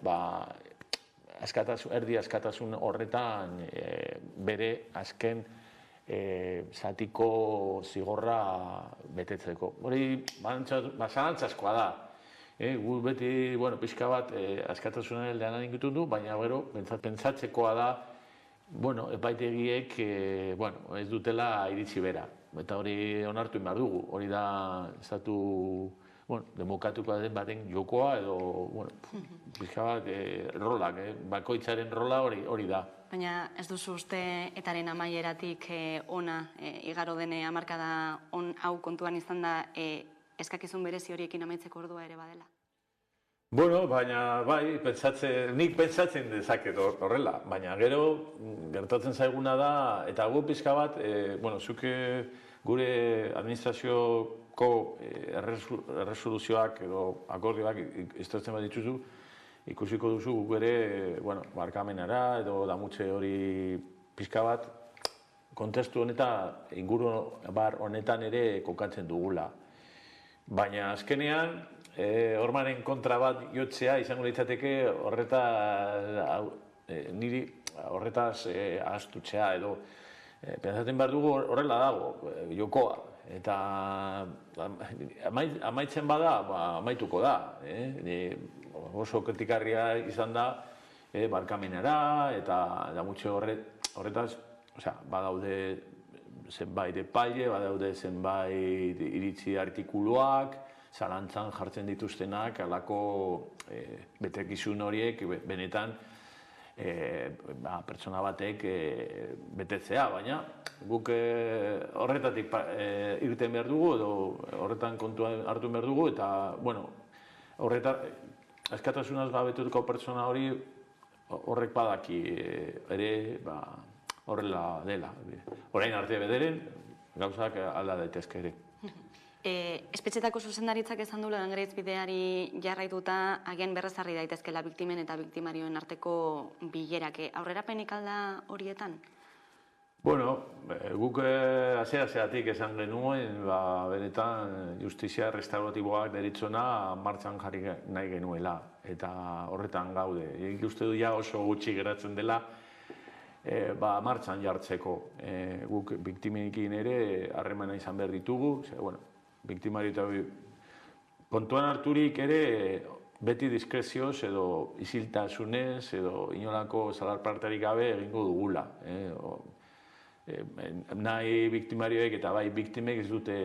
erdi askatasun horretan bere azken zatiko zigorra betetzeko. Hori, zalantzazkoa da. Gu beti, pixka bat askatasunaren aldean ingitu du, baina gero, pentsatzekoa da, epaitegiek ez dutela iritsi bera. Eta hori onartu behar dugu, hori da estatu demokratuko den baten jokoa edo pixka bat rolak, bakoitzaren rola hori da. Baina ez duzu uste etaren amaieratik ona igaro dene hamarkada hau kontuan izan da eskakizun berezi horiekin amaitzeko ordua ere badela? Baina nik pentsatzen dezaket horrela, baina gero gertatzen zaiguna da, eta gu pixka bat, zuke gure administrazioko erresoluzioak edo akordioak iztertzen bat dituzu, ikusiko duzu guk ere barkamenara edo damutze hori pixka bat kontestu honetan, inguru honetan ere kokatzen dugula. Baina azkenean, hormaren kontra bat jotzea izango litzateke horretaz ahaztutzea edo pentsatzen behar dugu horrela dago, jokoa. Eta amaitzen bada, amaituko da. Oso kritikarria izan da barkamenera eta damutxe horretaz badaude zenbait epaile, badaude zenbait iritzi artikuluak, zalantzan jartzen dituztenak, halako betekizun horiek benetan pertsona batek betetzea, baina guk horretatik irten behar dugu edo horretan kontuan hartu behar dugu eta, askatasunaz gabetuko pertsona hori horrek badaki ere horrela dela. Orain arte bederen, gauzak alda daitezke ere. Espetxetako zuzendaritzak esan du Langrez bideari jarraituta agian berrezarri daitezkela biktimen eta biktimarioen arteko bilerak. Aurrerapenik alda horietan? Bueno, guk hasieratik esan genuen, benetan justizia restauratiboak deritzona martxan jarri nahi genuela, eta horretan gaude. Nik uste du ja oso gutxi geratzen dela martxan jartzeko. Guk biktimekin ere harremana izan behar ditugu, biktimari eta kontuan harturik ere beti diskrezioz edo isiltasunez edo inolako zalarpartarik gabe egingo dugula. Nahi biktimarioek eta bai biktimek ez dute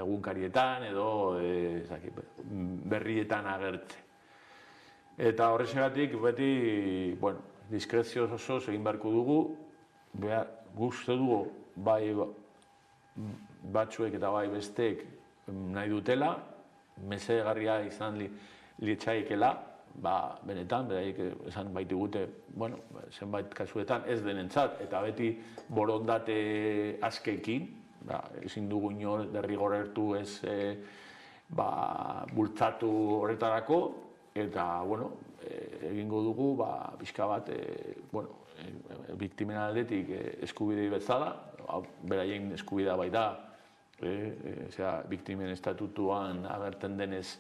egunkarietan edo berrietan agertze. Eta horrexegatik beti diskrezioz oso egin beharko dugu, guztu dugu bai batzuek eta bai besteek nahi dutela, mesedegarria izan litzaikela, benetan, beraiek esan baitigute, zenbait kasuetan ez denentzat, eta beti borondate askekin, ezin dugu inor derrigorrertu ez bultzatu horretarako, eta, egingo dugu, pixka bat, biktimen aldetik eskubidei bezala, beraien eskubidea bai da, biktimen estatutuan agertzen denez,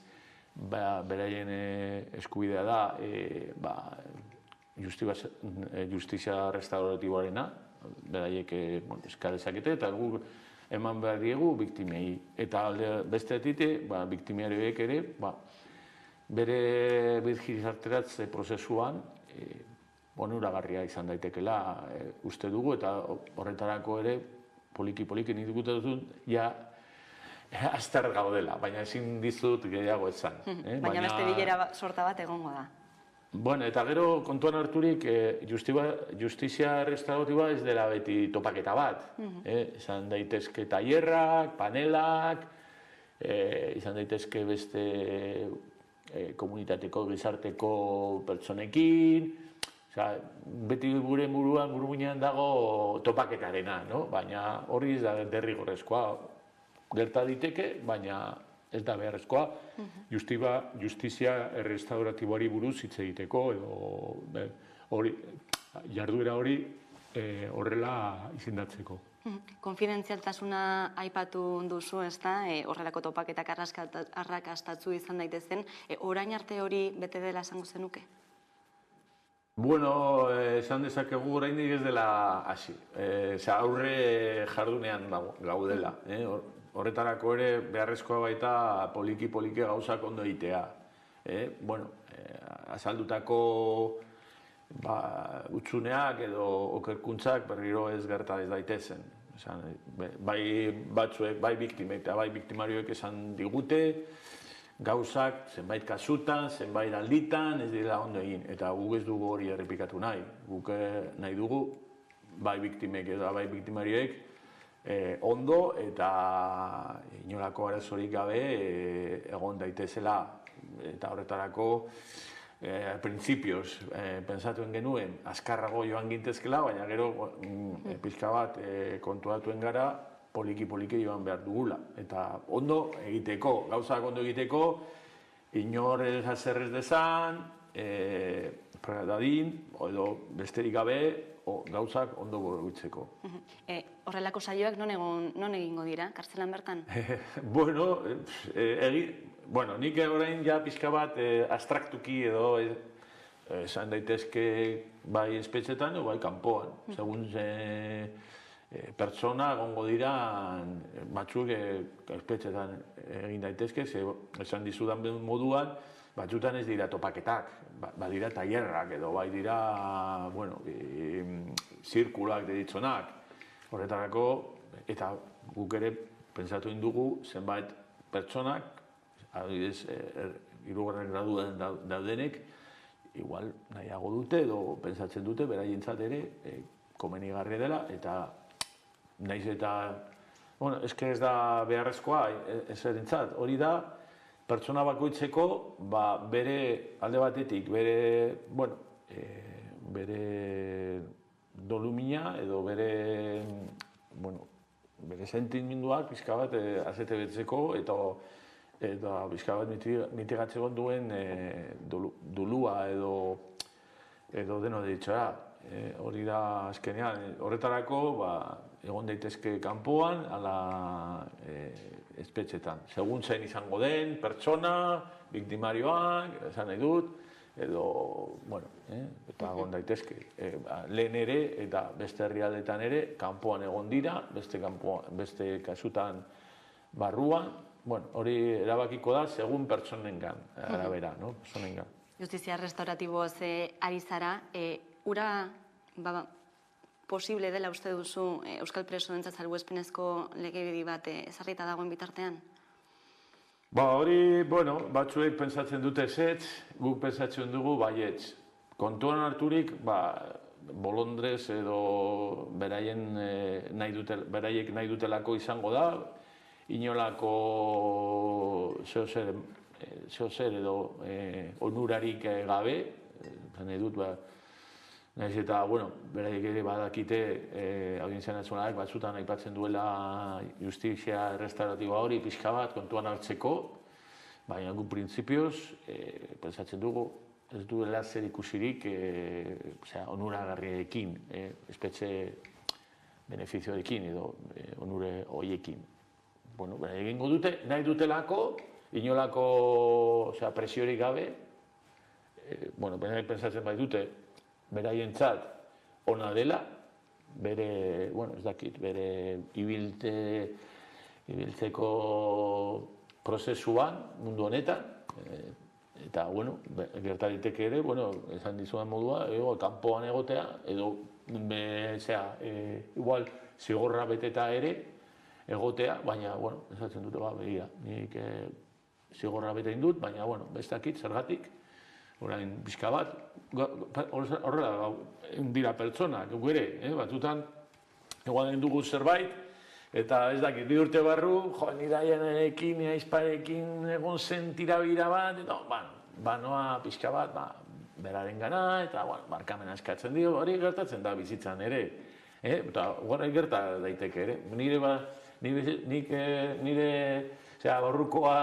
beraien eskubidea da justizia restauratiboarena, beraiek eskadezakete, eta guk eman behar diegu biktimei. Eta bestetik, biktimarioek ere, bere birgizarteratze prozesuan onuragarria izan daitekela uste dugu, eta horretarako ere poliki-poliki nik dut ja azter gaudela, baina ezin dizut gehiago esan. Baina beste bilera sorta bat egongo da. Eta gero kontuan harturik justizia restauratiboa ez dela beti topaketa bat. Izan daitezke tailerrak, panelak, izan daitezke beste komunitateko, gizarteko pertsonekin, beti gure buruan dago topaketarena, baina hori ez da derrigorrezkoa. Gerta diteke, baina ez da beharrezkoa justizia restauratiboari buruz hitz egiteko, edo jarduera hori horrela izendatzeko. Konfidentzialtasuna aipatu duzu, ezta, horrelako topaketak arrakastatsu izan daitezen, orain arte hori bete dela esango zenuke? Esan dezakegu oraindik ez dela hasi. Aurre jardunean gaudela. Horretarako ere beharrezkoa baita poliki-poliki gauzak ondo egitea. Azaldutako utzuneak edo okerkuntzak berriro ez gerta ez daitezen. Bai batzuek, bai biktimek eta bai biktimarioek esan digute, gauzak zenbait kasutan, zenbait alditan ez dira ondo egin. Eta guk ez dugu hori errepikatu nahi. Guk nahi dugu, bai biktimek eta bai biktimarioek, ondo eta inolako arazorik gabe egon daitezela, eta horretarako printzipioz pensatuen genuen azkarrago joan gintezkela, baina gero pixka bat kontuatuen gara poliki-poliki joan behar dugula. Eta ondo egiteko, gauzak ondo egiteko, inor ez dezan, dadin, edo besterik gabe, gauzak ondo burutzeko. Horrelako saioak non egingo dira, kartzelan bertan? Nik orain ja pixka bat abstraktuki edo esan daitezke bai espetxetan edo bai kanpoan. Segun pertsona egongo dira batzuk espetxetan egin daitezke, esan dizudan moduan, batzutan ez dira topaketak, badira tailerrak edo bai dira zirkulak deritzonak. Horretarako, eta guk ere pentsatu dugu zenbait pertsonak, adibidez, hirugarren graduan daudenek, igual nahiago dute edo pentsatzen dute beraientzat ere komenigarria dela, eta naiz eta, eske ez da beharrezkoa ezerentzat, hori da pertsona bakoitzeko bere alde batetik, bere dolumina edo bere sentimenduak pixka bat azete betzeko eta pixka bat mitigatzeko duen dolua edo deno ditxora. hori da azkenean. Horretarako, egon daitezke kanpoan, ala espetxetan. Segun zein izango den, pertsona, biktimarioak, esan nahi dut, edo, bueno, eta egon daitezke. Lehen ere, eta beste herrialdetan ere, kanpoan egon dira, beste kasutan barruan, bueno, hori erabakiko da, segun pertsonengan, arabera, no? Pertsonengan. Justizia restauratiboz ari zara, ura posible dela uste duzu euskal presoentzat salbuespenezko legedi bat ezarrita dagoen bitartean? Hori, bueno, batzuek pentsatzen dute ezetz, guk pentsatzen dugu baietz. Kontuan harturik, bolondrez edo beraiek nahi dutelako izango da, inolako zeozer edo onurarik gabe, nahi dut, nahiz eta, bueno, beraiek ere badakite Audientzia Nazionalak batzutan aipatzen duela justizia restauratiboa hori pixka bat kontuan hartzeko, baina gu printzipioz, pentsatzen dugu, ez duela zer ikusirik onuragarriekin, espetxe benefizioekin edo onure horiekin. Bueno, egingo dute, nahi dutelako, inolako presiorik gabe, bueno, pentsatzen bai dute, beraientzat ona dela, bere, bueno, ez dakit, bere ibiltzeko prozesuan mundu honetan, eta, bueno, gertariteke ere, bueno, esan dizudan modua, kanpoan egotea, edo, igual, zigorra beteta ere, egotea, baina, bueno, esatzen dute, begira, nik zigorra bete indut, baina, bueno, ez dakit, zergatik, orain pixka bat, horrela dira pertsonak, gu ere, batzutan, egualen dugu zerbait, eta ez dakit, 2 urte barru, niraianekin, aizparekin egon zen tirabira bat, noa pixka bat, beraren gana, eta markamena eskatzen dio, hori gertatzen da bizitzan ere, eta hori gerta daiteke ere, nire barrukoa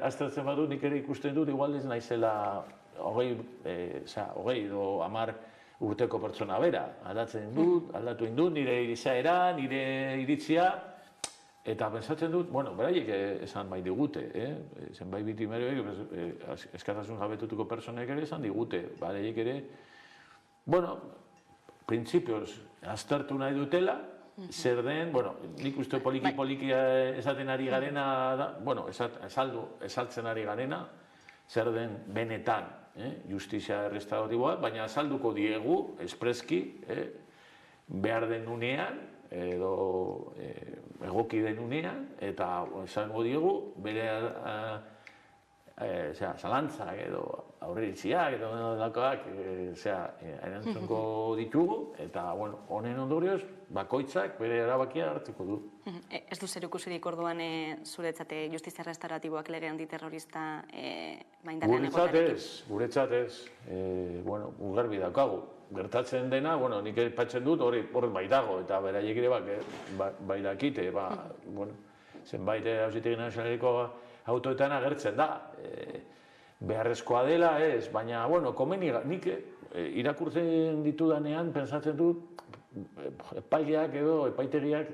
aztertzen badu, nik ere ikusten dut, igual ez naizela 20 edo 10 urteko pertsona bera. Aldatu indut, nire izaera, nire iritzia, eta pensatzen dut, bueno, beraiek esan bai digute, zenbait biktimarioek, eskatasun jabetutuko pertsonek ere esan digute, beraiek ere, bueno, printzipioz, aztertu nahi dutela, zer den, bueno, nik uste poliki esaten ari garena, bueno, esaltzen ari garena, zer den benetan justizia restauratiboa, baina azalduko diegu, espreski, behar den unean, edo egoki den unean, eta esango diegu, bere zalantzak edo aurreritziak edo dakoak erantzungo ditugu, eta honen ondorioz, bakoitzak bere erabakia hartuko du. Ez du zer ikusirik orduan zuretzate justizia restauratiboak lege antiterrorista maindanean egotarekin? Guretzat ez. Garbi daukagu. Gertatzen dena, nik aipatzen dut, hori bai dago, eta beraiek ere bai dakite, zenbait Auzitegi Nazionaleko autoetan agertzen da. Beharrezkoa dela ez, baina, nik irakurtzen ditudanean, pentsatzen dut, epaileak edo epaitegiak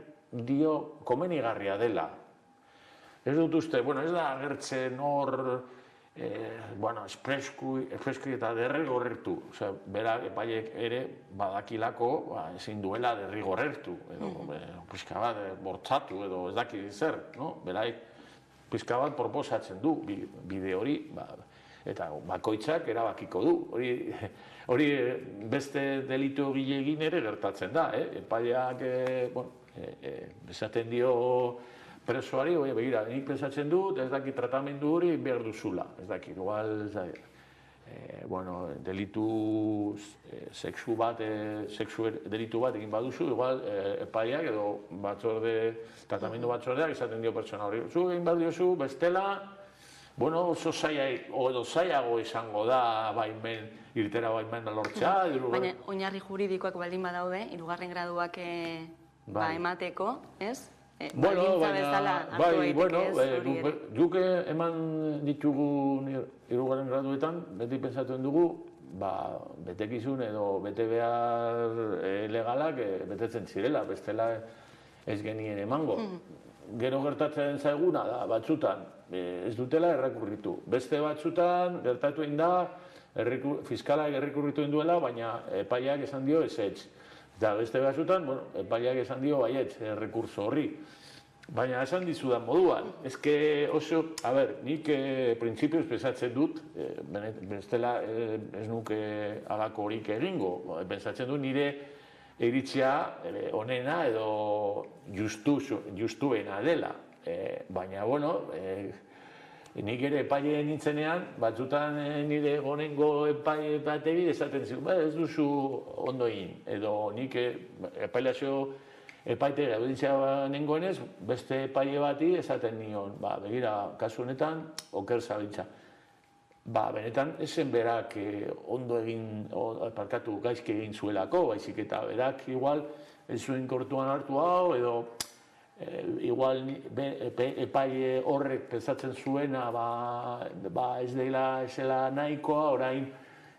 dio komenigarria dela. Ez dut uste, ez da agertzen hor, espreski eta derrigorrertu. Bera epaileek ere badakilako ezin duela derrigorrertu, edo pixka bat bortzatu, edo ez daki zer, beraik pixka bat proposatzen du bide hori, eta bakoitzak erabakiko du. Hori beste delitu egilegin ere gertatzen da. Epaileak esaten dio presoari, begira, nik pensatzen dut, ez dakit tratamendu hori behar duzula. Ez dakit, igual, delitu sexu delitu bat egin baduzu, igual epaileak edo tratamendu batzordeak esaten dio pertsona hori. Zu egin badiozu, bestela, oso zailago izango da irtera baimen lortzea. Baina oinarri juridikoak baldin badaude, 2. graduak emateko, ez? Baldintza bezala hartu daiteke ez? Guk eman ditugu 3. graduetan, beti pentsatzen dugu, betekizun edo bete behar legalak betetzen zirela, bestela ez genien emango. Gero gertatzen zaiguna da, batzutan ez dutela errekurritu. Beste batzutan gertatu egin da, fiskalak errekurritu egin duela, baina epaileak esan dio ezetz. Eta beste batzutan, epaileak esan dio baietz errekurso horri. Baina esan dizudan moduan, ezke oso, nik printzipioz pensatzen dut, bestela ez nuke halako horik egingo, pensatzen dut nire iritzia onena edo justuena dela. Baina, nik ere epaile nintzenean, batzutan nire gonengo epaile bateri esaten ziren, ez duzu ondo egin, edo nik epaite gauditzea nengoenez, beste epaile bati esaten nion, begira, kasu honetan, oker zabiltza. Benetan, ezen berak ondo egin, parkatu gaizki egin zuelako, baizik eta berak igual ez zuen kortuan hartu hau, edo igual epaile horrek pensatzen zuena ez dela esela nahikoa, orain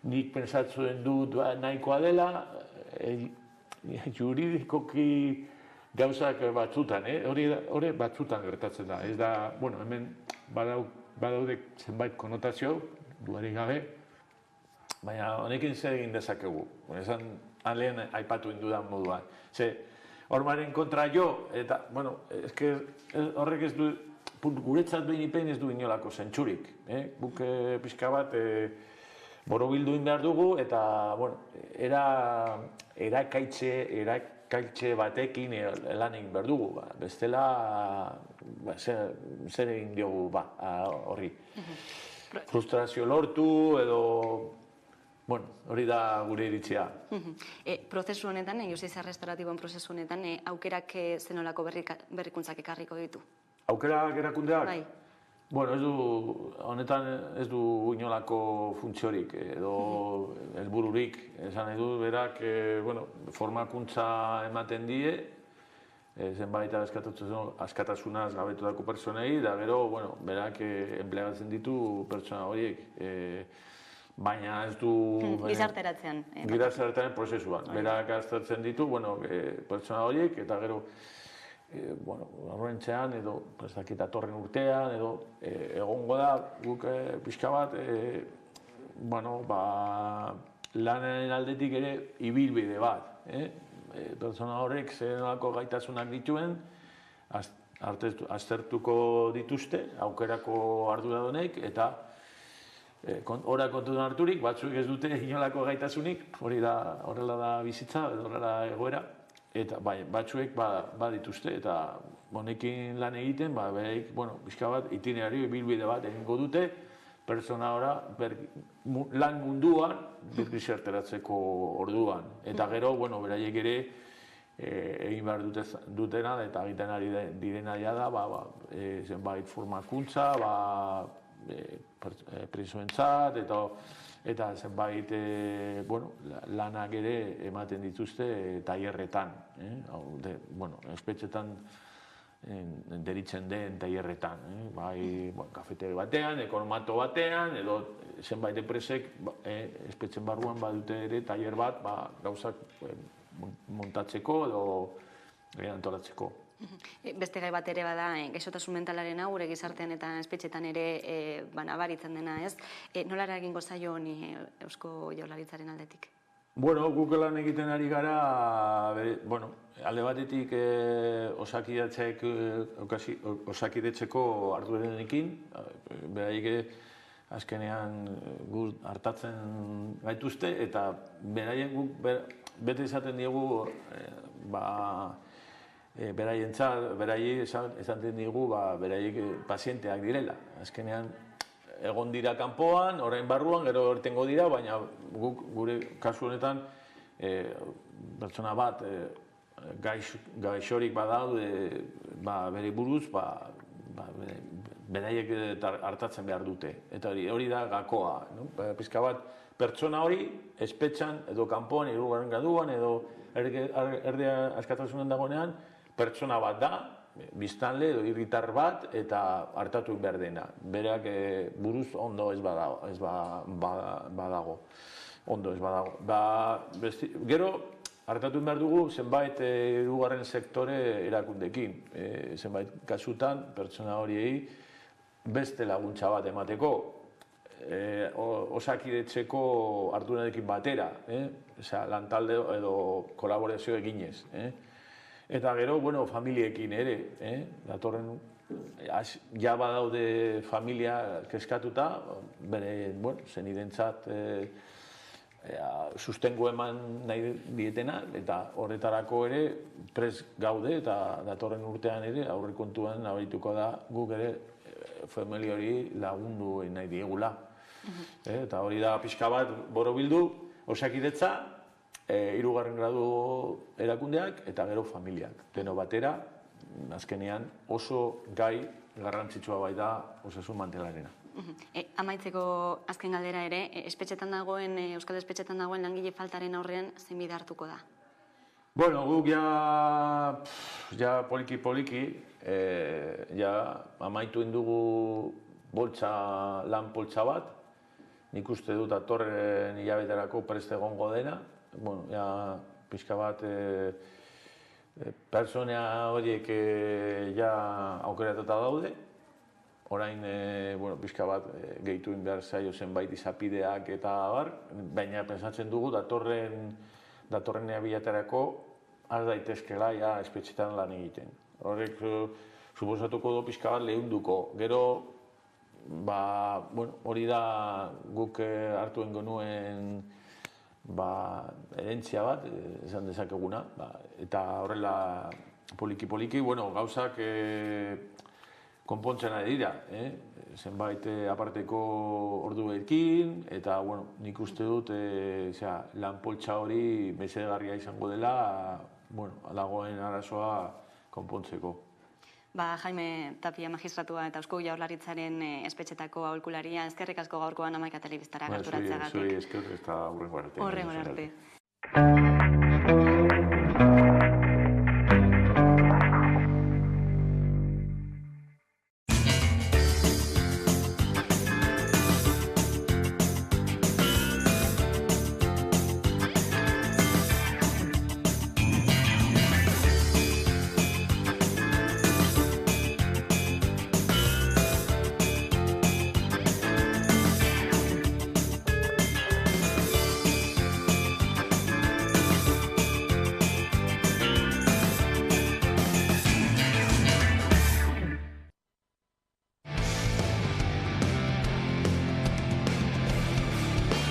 nik pensatzen dut nahikoa dela, juridikoki gauzak batzutan, hori batzutan gertatzen da. Ez da, hemen badaude zenbait konotazio, duarik gabe, baina honekin zer egin dezakegu. Esan, lehen aipatu indudan moduan. Hormaren kontra jo, eta, horrek ez du, guretzat behin ipen ez du inolako zentsurik. Guk pixka bat borobildu behar dugu, eta, erakaitxe batekin lan egin behar dugu. Bestela, zer egin diogu horri. Frustrazio lortu, edo... hori da gure iritzia. Prozesu honetan, justiza restauratiboen prozesu honetan, aukerak zenolako berrikuntzak ekarriko ditu? Aukerak erakundeak? Bai. Honetan ez du inolako funtziorik edo helbururik. Esan nahi du, berak formakuntza ematen die, zenbait askatasunaz gabetutako personei, da gero, berak enplegatzen ditu pertsona horiek. Baina ez du... Gizarteratzean. Gizarteratzean prozesuan. Berak aztertzen ditu, pertsona horiek, eta gero, horrentzean, edo, atorren urtean, edo, egongo da, guk pixka bat, lanen aldetik ere, ibilbide bat. Pertsona horrek zenolako gaitasunak dituen, aztertuko dituzte, aukerako arduradunek, eta hora kontutan harturik, batzuk ez dute inolako gaitasunik, horrela da bizitza, horrela egoera, eta batzuek badituzte, eta honekin lan egiten, bereik, pixka bat, itinerario, ibilbide bat egingo dute, pertsona lan munduan, birgizarteratzeko orduan. Eta gero, beraiek ere, egin behar dutena, eta egiten ari direna da, zenbait formakuntza, presoentzat, eta zenbait lanak ere ematen dituzte tailerretan. Espetxetan deritzen den tailerretan. Kafeteri batean, ekonomato batean, edo zenbait enpresek espetxen barruan badute ere tailer bat gauzak montatzeko edo antolatzeko. Beste gai bat ere bada, gaixotasun mentalaren gure gizartean eta espetxetan ere nabaritzen dena, ez? Nola eragingo zaio honi Eusko Jaurlaritzaren aldetik? Guk lan egiten ari gara, alde batetik osakidetzeko ardurarekin, beraiek azkenean guk hartatzen gaituzte, eta beraiek guk bete izaten diegu beraiek esaten digu beraiek pazienteak direla. Azkenean egon dira kanpoan, orain barruan, gero ertengo dira, baina gure kasu honetan pertsona bat gaixorik badaude bere buruz, beraiek hartatzen behar dute. Eta hori da gakoa. Pizka bat, pertsona hori espetxan edo kanpoan, hirugarren graduan, edo erdea askatasunen dagoenean, pertsona bat da, biztanle edo hiritar bat, eta hartatu behar dena. Berak buruz ondo ez badago. ondo ez badago. Gero, hartatu behar dugu zenbait hirugarren sektore erakundekin. Zenbait kasutan, pertsona horiei beste laguntza bat emateko, Osakidetzeko ardurarekin batera, lantalde edo kolaborazio eginez. Eta gero, familiekin ere, datorren, ja badaude familia keskatuta, bere, zenidentzat sustengo eman nahi dietena, eta horretarako ere prest gaude, eta datorren urtean ere, aurrekontuan abarituko da guk ere familia hori lagundu nahi diegula. Eta hori da pixka bat borobildu, Osakidetza, 3. gradu erakundeak eta gero familiak. Deno batera, azkenean oso gai garrantzitsua bai da osasun mantelarena. Amaitzeko azken galdera ere, Euskal Espetxetan dagoen langile faltaren aurrean zenbide hartuko da? Bueno, guk ja poliki-poliki, ja amaitu indugu lan poltsa bat, nik uste dut datorren hilabeterako prest egongo dena, ja pixka bat pertsona horiek ja aukeratuta daude, orain pixka bat gehitu behar zaio zenbait izapideak eta bar, baina pensatzen dugu datorren bilaterako az daitezkela ja espetxetan lan egiten. Horrek suposatuko du pixka bat lehunduko. Gero, hori da guk hartuen genuen herentzia bat, esan dezakeguna, eta horrela poliki-poliki, gauzak konpontzen ari dira, zenbait aparteko orduekin, eta nik uste dut lan poltsa hori mesedegarria izango dela, dagoen arazoa konpontzeko. Jaime Tapia magistratua eta Eusko Jaurlaritzaren espetxetako aholkularia, eskerrik asko gaurkoan Hamaika Telebistara gerturatzeagatik. Zuri eskerrik eta hurrengo arte. Hurrengo arte.